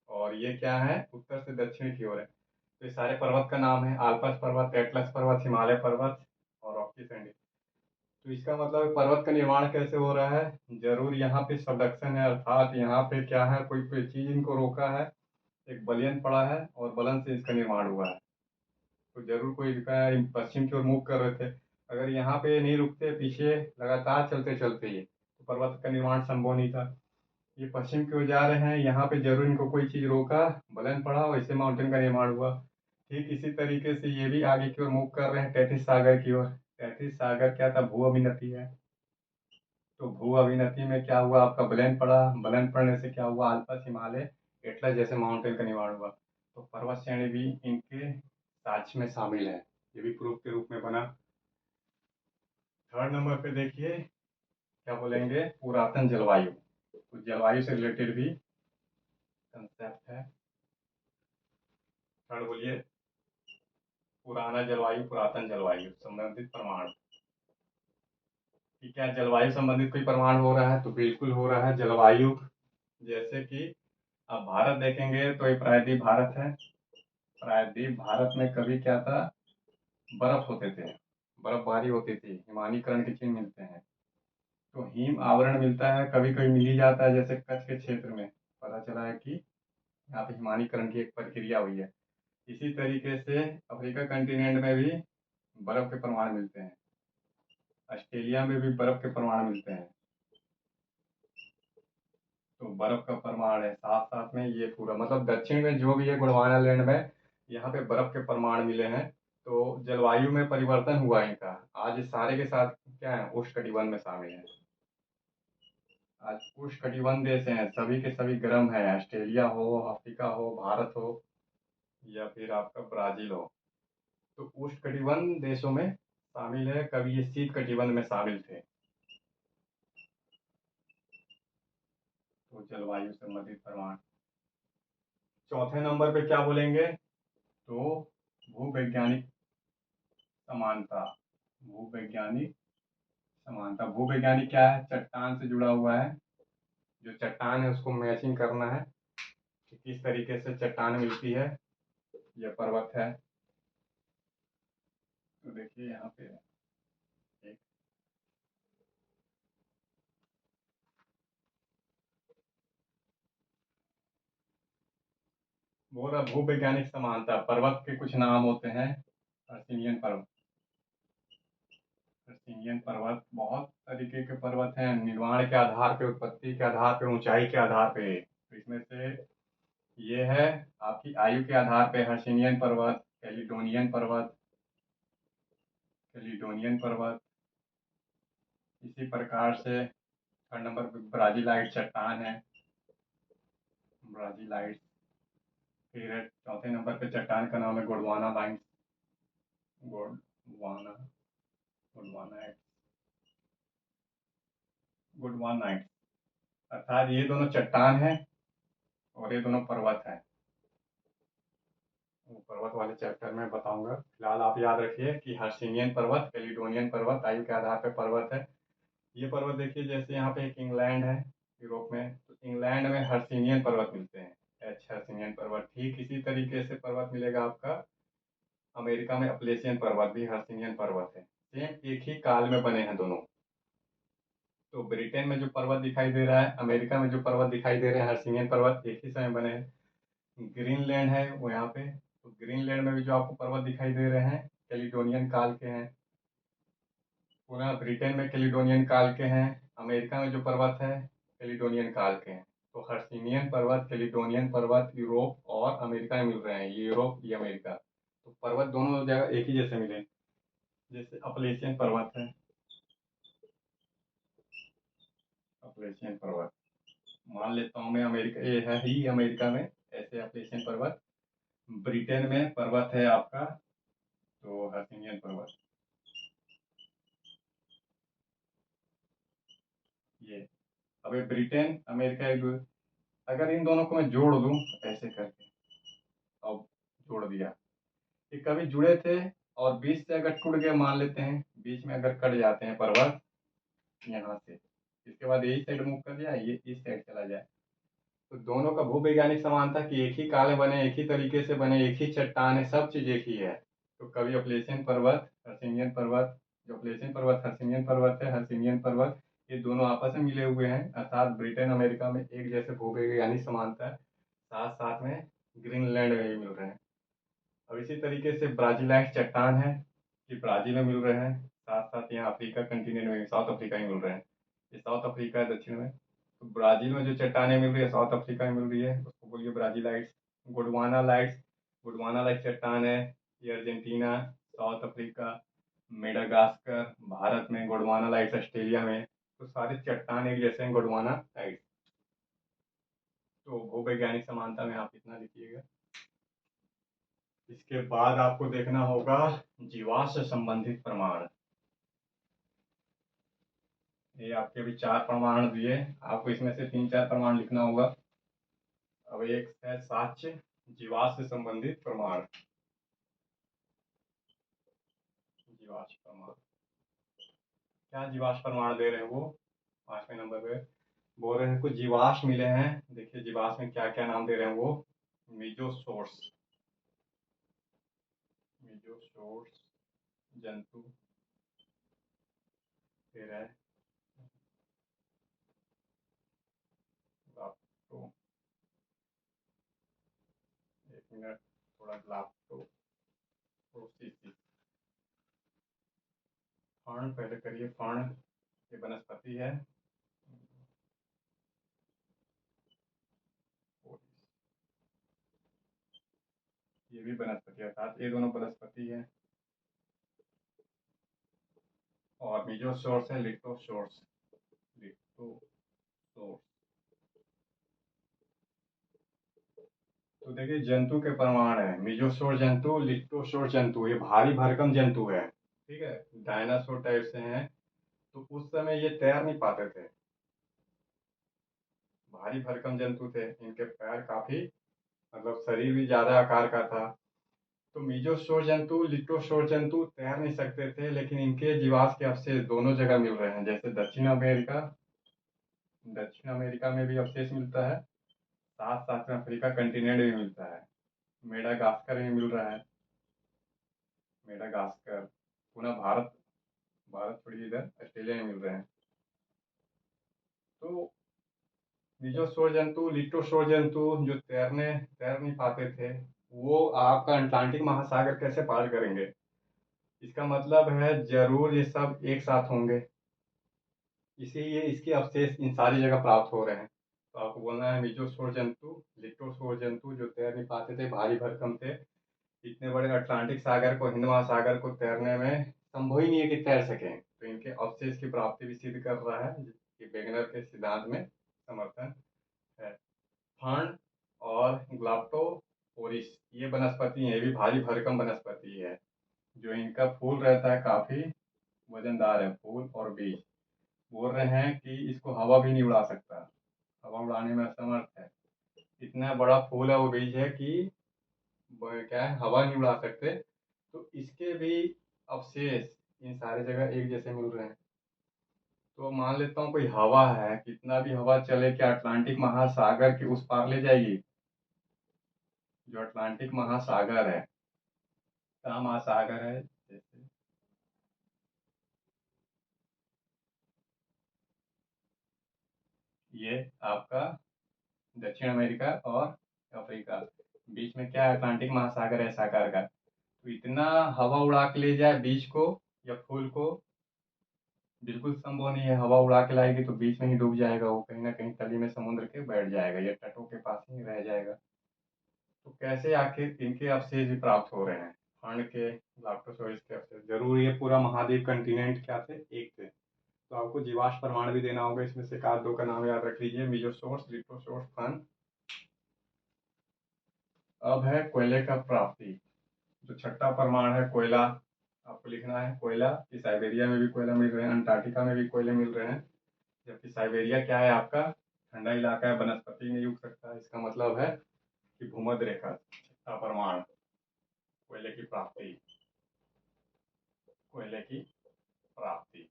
S1: और ये क्या है उत्तर से दक्षिण की ओर है। तो ये सारे पर्वत का नाम है, आल्पस पर्वत, एटलस पर्वत, हिमालय पर्वत और रॉकी सैंडी। तो इसका मतलब पर्वत का निर्माण कैसे हो रहा है, जरूर यहाँ पे सबडक्शन है, अर्थात यहाँ पे क्या है, कोई कोई चीज इनको रोका है, एक बलियन पड़ा है और बलन से इसका निर्माण हुआ है। तो जरूर कोई पश्चिम की ओर मूव कर रहे थे। अगर यहाँ पे नहीं रुकते, पीछे लगातार चलते चलते ही, तो पर्वत का निर्माण संभव नहीं था। ये पश्चिम की ओर जा रहे हैं, यहाँ पे जरूर इनको कोई चीज रोका, बलन पड़ा, वैसे माउंटेन का निर्माण हुआ। ठीक इसी तरीके से ये भी आगे की ओर मूव कर रहे हैं, तैतीस सागर की ओर। तैतीस सागर क्या था, भू अभिनति है। तो भू अभिनति में क्या हुआ, आपका बलैन पड़ा, बलैन पड़ने से क्या हुआ, अल्पस, हिमालय, एटलस जैसे माउंटेन का निर्माण हुआ। तो पर्वत श्रेणी भी इनके साक्ष्य में शामिल है, ये भी प्रूफ के रूप में बना। थर्ड नंबर पे देखिए क्या बोलेंगे, पुरातन जलवायु। तो जलवायु से रिलेटेड भी कंसेप्ट है। थर्ड बोलिए, पुराना जलवायु, पुरातन जलवायु संबंधित प्रमाण, कि क्या जलवायु संबंधित कोई प्रमाण हो रहा है, तो बिल्कुल हो रहा है। जलवायु जैसे कि अब भारत देखेंगे तो ये प्रायद्वीप भारत है। प्रायद्वीप भारत में कभी क्या था, बर्फ होते थे, बर्फबारी होती थी, हिमानीकरण के चिन्ह मिलते हैं। तो हिम आवरण मिलता है, कभी कभी मिल ही जाता है, जैसे कच्छ के क्षेत्र में पता चला है कि यहाँ पे हिमानीकरण की एक प्रक्रिया हुई है। इसी तरीके से अफ्रीका कंटिनेंट में भी बर्फ के प्रमाण मिलते हैं, ऑस्ट्रेलिया में भी बर्फ के प्रमाण मिलते हैं। तो बर्फ का प्रमाण है, साथ साथ में ये पूरा मतलब दक्षिण में जो भी है गोंडवाना लैंड में, यहाँ पे बर्फ के प्रमाण मिले हैं। तो जलवायु में परिवर्तन हुआ इनका, आज इस सारे के साथ क्या है, उष्णकटिबंध में शामिल है। आज उष्णकटिबंध देश हैं, सभी के सभी गर्म है, ऑस्ट्रेलिया हो, अफ्रीका हो, भारत हो, या फिर आपका ब्राजील हो। तो उष्णकटिबंध देशों में शामिल है, कभी ये शीत कटिबंध में शामिल थे। तो जलवायु संबंधित प्रमाण। चौथे नंबर पे क्या बोलेंगे, तो भूवैज्ञानिक समानता। भूवैज्ञानिक समानता, भूवैज्ञानिक क्या है, चट्टान से जुड़ा हुआ है। जो चट्टान है उसको मैचिंग करना है कि किस तरीके से चट्टान मिलती है, यह पर्वत है। तो देखिए यहाँ पे एक बोल रहा भूवैज्ञानिक समानता, पर्वत के कुछ नाम होते हैं। हर्षिनियन पर्वत, हर्षिनियन पर्वत बहुत तरीके के पर्वत हैं, निर्माण के आधार पे, उत्पत्ति के आधार पे, ऊंचाई के आधार पे। तो इसमें से ये है आपकी आयु के आधार पे, हर्षिनियन पर्वत, कैलिडोनियन पर्वत, कैलिडोनियन पर्वत। इसी प्रकार से थर्ड नंबर पे ब्राजीलाइट चट्टान है, ब्राजीलाइट। फिर चौथे नंबर पे चट्टान का नाम है गोंडवाना लाइन, गोंडवाना, गोंडवाना, गोंडवानाइट। अर्थात ये दोनों चट्टान है और ये दोनों पर्वत है। वो पर्वत वाले चैप्टर में बताऊंगा, फिलहाल आप याद रखिए कि हर्षिनियन पर्वत, कैलिडोनियन पर्वत आयु के आधार पर पर्वत है। ये पर्वत देखिए, जैसे यहाँ पे एक इंग्लैंड है यूरोप में, तो इंग्लैंड में हर्षिनियन पर्वत मिलते हैं, एच हर्षिनियन पर्वत। ठीक इसी तरीके से पर्वत मिलेगा आपका अमेरिका में, अपलेशियन पर्वत भी हर्षिनियन पर्वत है। सेम एक ही काल में बने हैं दोनों। तो ब्रिटेन में जो पर्वत दिखाई दे रहा है, अमेरिका में जो पर्वत दिखाई दे रहे हैं हर्षिनियन पर्वत, एक ही समय बने हैं। ग्रीनलैंड है वो यहाँ पे, तो ग्रीनलैंड में भी जो आपको पर्वत दिखाई दे रहे हैं कैलिडोनियन काल के हैं। पुनः ब्रिटेन में कैलिडोनियन काल के हैं, अमेरिका में जो पर्वत है कैलिडोनियन काल के हैं। तो हर्षिनियन पर्वत, कैलिडोनियन पर्वत यूरोप और अमेरिका में मिल रहे हैं, ये यूरोप, ये अमेरिका। तो पर्वत दोनों जगह एक ही जैसे मिले। जैसे अपलेशियन पर्वत है, अपलेशियन पर्वत मान लेता हूँ मैं, अमेरिका, ये है ही अमेरिका में ऐसे अपलेशियन पर्वत। ब्रिटेन में पर्वत है आपका तो हर्षिनियन पर्वत, ये। अब ये ब्रिटेन अमेरिका एक अगर इन दोनों को मैं जोड़ दूं ऐसे करके, अब जोड़ दिया, ये कभी जुड़े थे और बीच से अगर टूट गए, मान लेते हैं बीच में अगर कट जाते हैं पर्वत यहाँ से, इसके बाद यही साइड मूव कर जाए, ये इस साइड चला जाए, तो दोनों का भूवैज्ञानिक समानता कि एक ही काल में बने, एक ही तरीके से बने, एक ही चट्टान है, सब चीज एक ही है। तो कभी अपलेशियन पर्वत, हर्षिनियन पर्वत, जो अपलेशियन पर्वत हर्षिनियन पर्वत है, हर्षिनियन पर्वत, ये दोनों आपस में मिले हुए हैं, अर्थात ब्रिटेन अमेरिका में एक जैसे भूवैज्ञानिक समानता है, साथ साथ में ग्रीनलैंड में भी मिल रहे हैं। अब इसी तरीके से ब्राजीलाइट चट्टान है, ये ब्राजील में मिल रहे हैं, साथ साथ यहाँ अफ्रीका कंटिनेंट में, साउथ अफ्रीका में मिल रहे हैं। ये साउथ अफ्रीका है दक्षिण में। तो ब्राजील में जो चट्टानें मिल रही है, साउथ अफ्रीका में मिल रही है, उसको बोलिए ब्राजीलाइट्स। गोंडवाना लाइट्स, गोंडवाना लाइट चट्टान है, ये Argentina, south Africa, Madagascar, Bharat में गोंडवाना लाइट्स, ऑस्ट्रेलिया में। तो सारे चट्टान एक जैसे हैं, गोंडवाना लाइट्स। तो भूवैज्ञानिक समानता में आप इतना लिखिएगा। इसके बाद आपको देखना होगा जीवाश्म से संबंधित प्रमाण। ये आपके अभी 4 प्रमाण दिए, आपको इसमें से 3-4 प्रमाण लिखना होगा। अब एक है साक्ष्य जीवाश्म से संबंधित प्रमाण। जीवाश्म प्रमाण क्या, जीवाश्म प्रमाण दे रहे हैं वो 5वें नंबर पे बोल रहे हैं, कुछ जीवाश्म मिले हैं। देखिए जीवाश्म में क्या क्या नाम दे रहे हैं वो, मीजोसोर्स, मीजोसोर्स जंतु, फिर है लाप्टो, एक मिनट, थोड़ा लाप्टो प्रोसिस, फर्ण पहले करिए, फर्ण ये वनस्पति है, ये भी वनस्पति, अर्थात ये दोनों वनस्पति है। और मीजोसोर्स है लिक्टोसोर्स, लिक्टोसोर्स। तो देखिए जंतु के प्रमाण है, मीजोसोर जंतु, लिक्टोसोर जंतु, ये भारी भरकम जंतु है, ठीक है, डायनासोर टाइप से हैं। तो उस समय ये तैर नहीं पाते थे, भारी भरकम जंतु थे, इनके पैर काफी, मतलब शरीर भी ज्यादा आकार का था। तो मीजोसौर जंतु, लिप्टोसौर जंतु तैर नहीं सकते थे, लेकिन इनके जीवाश्म के अवशेष दोनों जगह मिल रहे हैं। जैसे दक्षिण अमेरिका में भी अवशेष मिलता है, साथ साथ में अफ्रीका कंटिनेंट भी मिलता है, मेडागास्कर में मिल रहा है, मेडागास्कर, पूरा भारत, भारत थोड़ी इधर ऑस्ट्रेलिया में मिल रहे हैं। तो मीजोसौर जंतु, लिप्टोसौर जंतु जो तैर नहीं पाते थे, वो आपका अटलांटिक महासागर कैसे पार करेंगे? इसका मतलब है जरूर ये सब एक साथ होंगे, इसीलिए इसके अवशेष इन सारी जगह प्राप्त हो रहे हैं। तो आपको बोलना है मीजोसौर जंतु, लिप्टोसौर जंतु जो तैर नहीं पाते थे, भारी भरकम थे, इतने बड़े अटलांटिक सागर को, हिंद महासागर को तैरने में संभव ही नहीं है कि तैर सकें। तो इनके अवशेष की प्राप्ति भी सिद्ध कर रहा है कि वेगनर के सिद्धांत में समर्थन है। फर्न और ग्लाप्टोपोरिस ये वनस्पति है, ये भी भारी भरकम वनस्पति है, जो इनका फूल रहता है काफी वजनदार है, फूल और बीज। बोल रहे हैं कि इसको हवा भी नहीं उड़ा सकता, हवा उड़ाने में असमर्थ है। इतना बड़ा फूल है वो बीज है कि क्या है, हवा नहीं उड़ा सकते। तो इसके भी अवशेष इन सारे जगह एक जैसे मिल रहे हैं। तो मान लेता हूँ कोई हवा है, कितना भी हवा चले, क्या अटलांटिक महासागर के उस पार ले जाएगी? जो अटलांटिक महासागर है, कहाँ महासागर है, जैसे ये आपका दक्षिण अमेरिका और अफ्रीका, बीच में क्या है, अटलांटिक महासागर है इस आकार का। तो इतना हवा उड़ा के ले जाए बीज को या फूल को, बिल्कुल संभव नहीं है। हवा उड़ा के लाएगी तो बीच में ही डूब जाएगा, वो कहीं ना कहीं तली में समुद्र के बैठ जाएगा या तटों के पास ही रह जाएगा। तो कैसे आखिर इनके अवशेष भी प्राप्त हो रहे हैं, फंड के, लाप्टोसोरिस के अवशेष? जरूर ये पूरा महाद्वीप कंटिनेंट क्या थे, एक थे। तो आपको जीवाश्म प्रमाण भी देना होगा, इसमें से एक आध दो का नाम याद रख लीजिए, मीजोसोर्स, लिप्टोसोर्स, फन। अब है कोयले का प्राप्ति, जो छठा परमाणु है कोयला। आपको लिखना है कोयला, कि साइबेरिया में भी कोयला मिल रहे हैं, अंटार्कटिका में भी कोयले मिल रहे हैं। जबकि साइबेरिया क्या है आपका, ठंडा इलाका है, वनस्पति नहीं उग सकता। इसका मतलब है कि भूमध्य रेखा, छठा परमाणु, कोयले की प्राप्ति, कोयले की प्राप्ति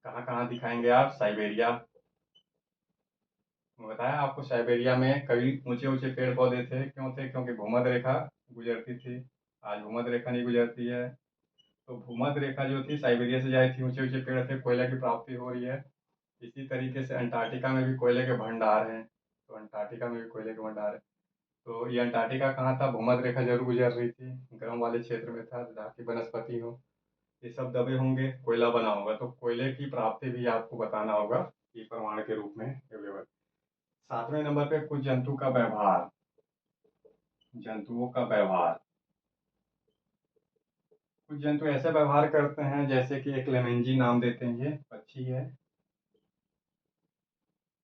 S1: कहाँ कहाँ दिखाएंगे आप? साइबेरिया मैं बताया आपको, साइबेरिया में कभी ऊंचे ऊंचे पेड़ पौधे थे, क्यों थे? क्योंकि भूमध्य रेखा गुजरती थी। आज भूमध्य रेखा नहीं गुजरती है। तो भूमध्य रेखा जो थी साइबेरिया से जाती थी, ऊंचे ऊंचे पेड़ थे, कोयला की प्राप्ति हो रही है। इसी तरीके से अंटार्कटिका में भी कोयले के भंडार हैं, तो अंटार्कटिका में भी कोयले के भंडार है। तो ये अंटार्कटिका कहाँ था? भूमध्य रेखा जरूर गुजर रही थी, गर्म वाले क्षेत्र में था जहाँ की वनस्पति हो, ये सब दबे होंगे, कोयला बना होगा। तो कोयले की प्राप्ति भी आपको बताना होगा, ये प्रमाण के रूप में अवेलेबल। सातवें नंबर पे कुछ जंतु का व्यवहार, जंतुओं का व्यवहार। कुछ जंतु ऐसे व्यवहार करते हैं, जैसे कि एक लेमेंजी नाम देते हैं, ये पक्षी है।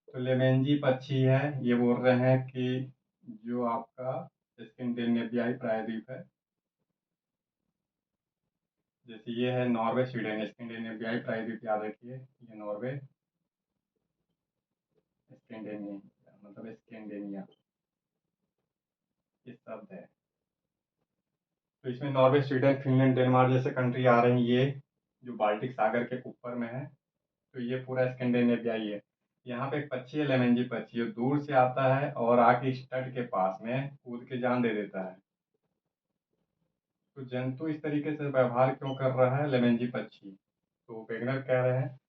S1: तो लेमेंजी पक्षी है, ये बोल रहे हैं कि जो आपका स्कैंडिनेवियाई प्रायद्वीप है, जैसे ये है नॉर्वे, स्वीडन, स्कैंडिनेवियाई प्रायद्वीप याद रखिए, ये नॉर्वे, स्कैंडिनेविया मतलब स्कैंडिनिया, ये शब्द है। तो इसमें नॉर्वे, स्वीडन, फिनलैंड, डेनमार्क जैसे कंट्री आ रही हैं, ये जो बाल्टिक सागर के ऊपर में है। तो ये पूरा स्कैंडिनेविया ही है। यहाँ पे एक पक्षी है, लेमेंजी पक्षी, जो दूर से आता है और आके इस तट के पास में कूद के जान दे देता है। तो जंतु इस तरीके से व्यवहार क्यों कर रहा है लेमेंजी पक्षी? तो वेगनर कह रहे हैं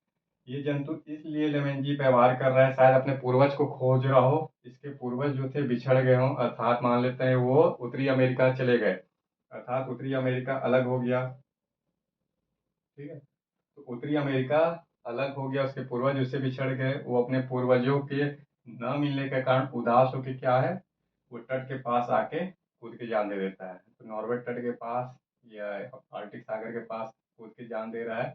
S1: ये जंतु इसलिए लेमेंजी व्यवहार कर रहा है, शायद अपने पूर्वज को खोज रहा हो। इसके पूर्वज जो थे बिछड़ गए हों, अर्थात मान लेते हैं वो उत्तरी अमेरिका चले गए, अर्थात उत्तरी अमेरिका अलग हो गया। ठीक है, तो उत्तरी अमेरिका अलग हो गया, उसके पूर्वज उससे बिछड़ गए, वो अपने पूर्वजों के न मिलने के कारण उदास होकर क्या है, वो तट के पास आके कूद के जान दे देता है। तो नॉर्वे तट के पास या आर्कटिक सागर के पास कूद के जान दे रहा है।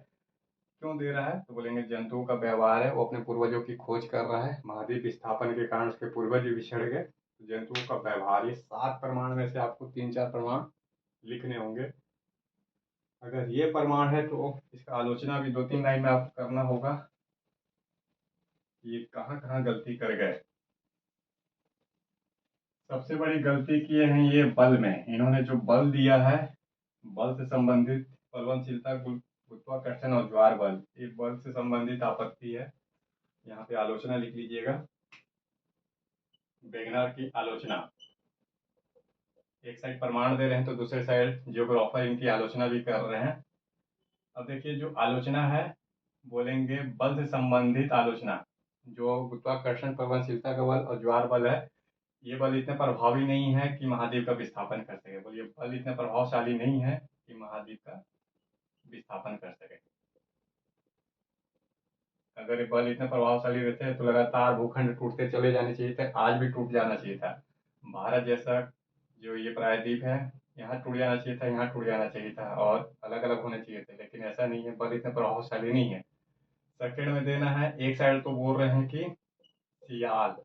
S1: क्यों दे रहा है? तो बोलेंगे जंतुओं का व्यवहार है, वो अपने पूर्वजों की खोज कर रहा है, महाद्वीप विस्थापन के कारण उसके पूर्वज भी बिछड़ गए। तो जंतुओं का व्यवहार, ये 7 प्रमाण में से आपको 3-4 प्रमाण लिखने होंगे। अगर ये प्रमाण है तो इसका आलोचना भी 2-3 लाइन में आपको करना होगा। कि ये कहाँ कहाँ गलती कर गए। सबसे बड़ी गलती किए हैं ये बल में। इन्होंने जो बल दिया है, बल से संबंधित फलनशीलता, गुरुत्वाकर्षण और ज्वार बल, ये बल से संबंधित आपत्ति है। यहाँ पे आलोचना लिख लीजिएगा, वेगनर की आलोचना। एक साइड प्रमाण दे रहे हैं तो दूसरे साइड जियोग्राफर इनकी आलोचना भी कर रहे हैं। अब देखिए, जो आलोचना है, बोलेंगे बल से संबंधित आलोचना। जो गुरुत्वाकर्षण, प्रवणशीलता का बल और ज्वार बल है, ये बल इतने प्रभावी नहीं है कि महाद्वीप का विस्थापन कर सके। बोलिए, बल इतने प्रभावशाली नहीं है कि महाद्वीप का विस्थापन कर सके। अगर ये बल इतने प्रभावशाली रहते तो लगातार भूखंड टूटते चले जाने चाहिए थे, आज भी टूट जाना चाहिए था। भारत जैसा जो ये प्रायद्वीप है, यहाँ टूट जाना चाहिए था, यहाँ टूट जाना चाहिए था और अलग अलग होने चाहिए थे, लेकिन ऐसा नहीं है। बल इतने प्रभावशाली नहीं है। सेकंड में देना है, एक साइड तो बोल रहे हैं कि सियाल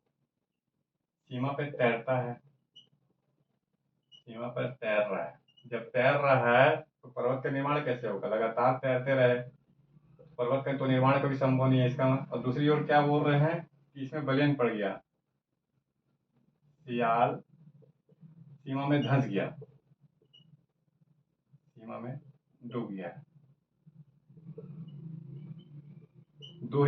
S1: सीमा पे तैरता है, सीमा पर तैर रहा है। जब तैर रहा है तो पर्वत का निर्माण कैसे होगा? लगातार तैरते रहे, पर्वत का तो निर्माण कभी संभव नहीं है इसका। और दूसरी ओर क्या बोल रहे हैं कि इसमें बलियन पड़ गया, सियाल सीमा में धंस गया, सीमा में डूब गया। दो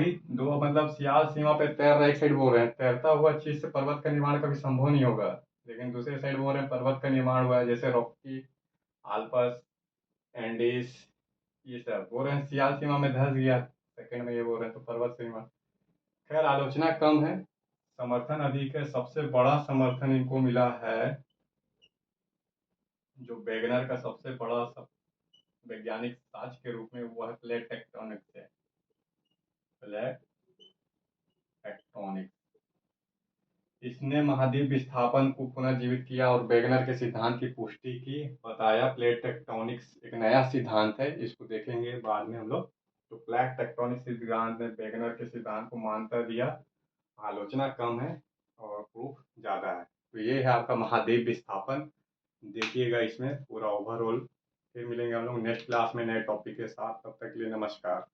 S1: मतलब सियाल सीमा पे तैर रहा है, एक साइड बोल रहे हैं तैरता हुआ चीज से पर्वत का निर्माण कभी संभव नहीं होगा, लेकिन दूसरे साइड बोल रहे हैं पर्वत का निर्माण हुआ है, जैसे रॉकी, आल्पस, एंडीज, ये सब बोल रहे हैं सियाल सीमा में धंस गया। सेकंड में ये बोल रहे हैं तो पर्वत से निर्माण। खैर, आलोचना कम है, समर्थन अधिक है। सबसे बड़ा समर्थन इनको मिला है, जो वेगनर का सबसे बड़ा वैज्ञानिक साक्ष्य के रूप में, वो है प्लेट टेक्टोनिक्स है। प्लेट टेक्टोनिक्स, इसने महाद्वीप विस्थापन को पुनर्जीवित किया और वेगनर के सिद्धांत की पुष्टि की, बताया। प्लेट टेक्टोनिक्स एक नया सिद्धांत है, इसको देखेंगे बाद में हम लोग। तो प्लेट टेक्टोनिक्स सिद्धांत ने वेगनर के सिद्धांत को मान्यता दिया। आलोचना कम है और प्रूफ ज्यादा है। तो ये है आपका महाद्वीप विस्थापन। देखिएगा इसमें पूरा ओवरऑल। फिर मिलेंगे हम लोग नेक्स्ट क्लास में नए टॉपिक के साथ। तब तक के लिए नमस्कार।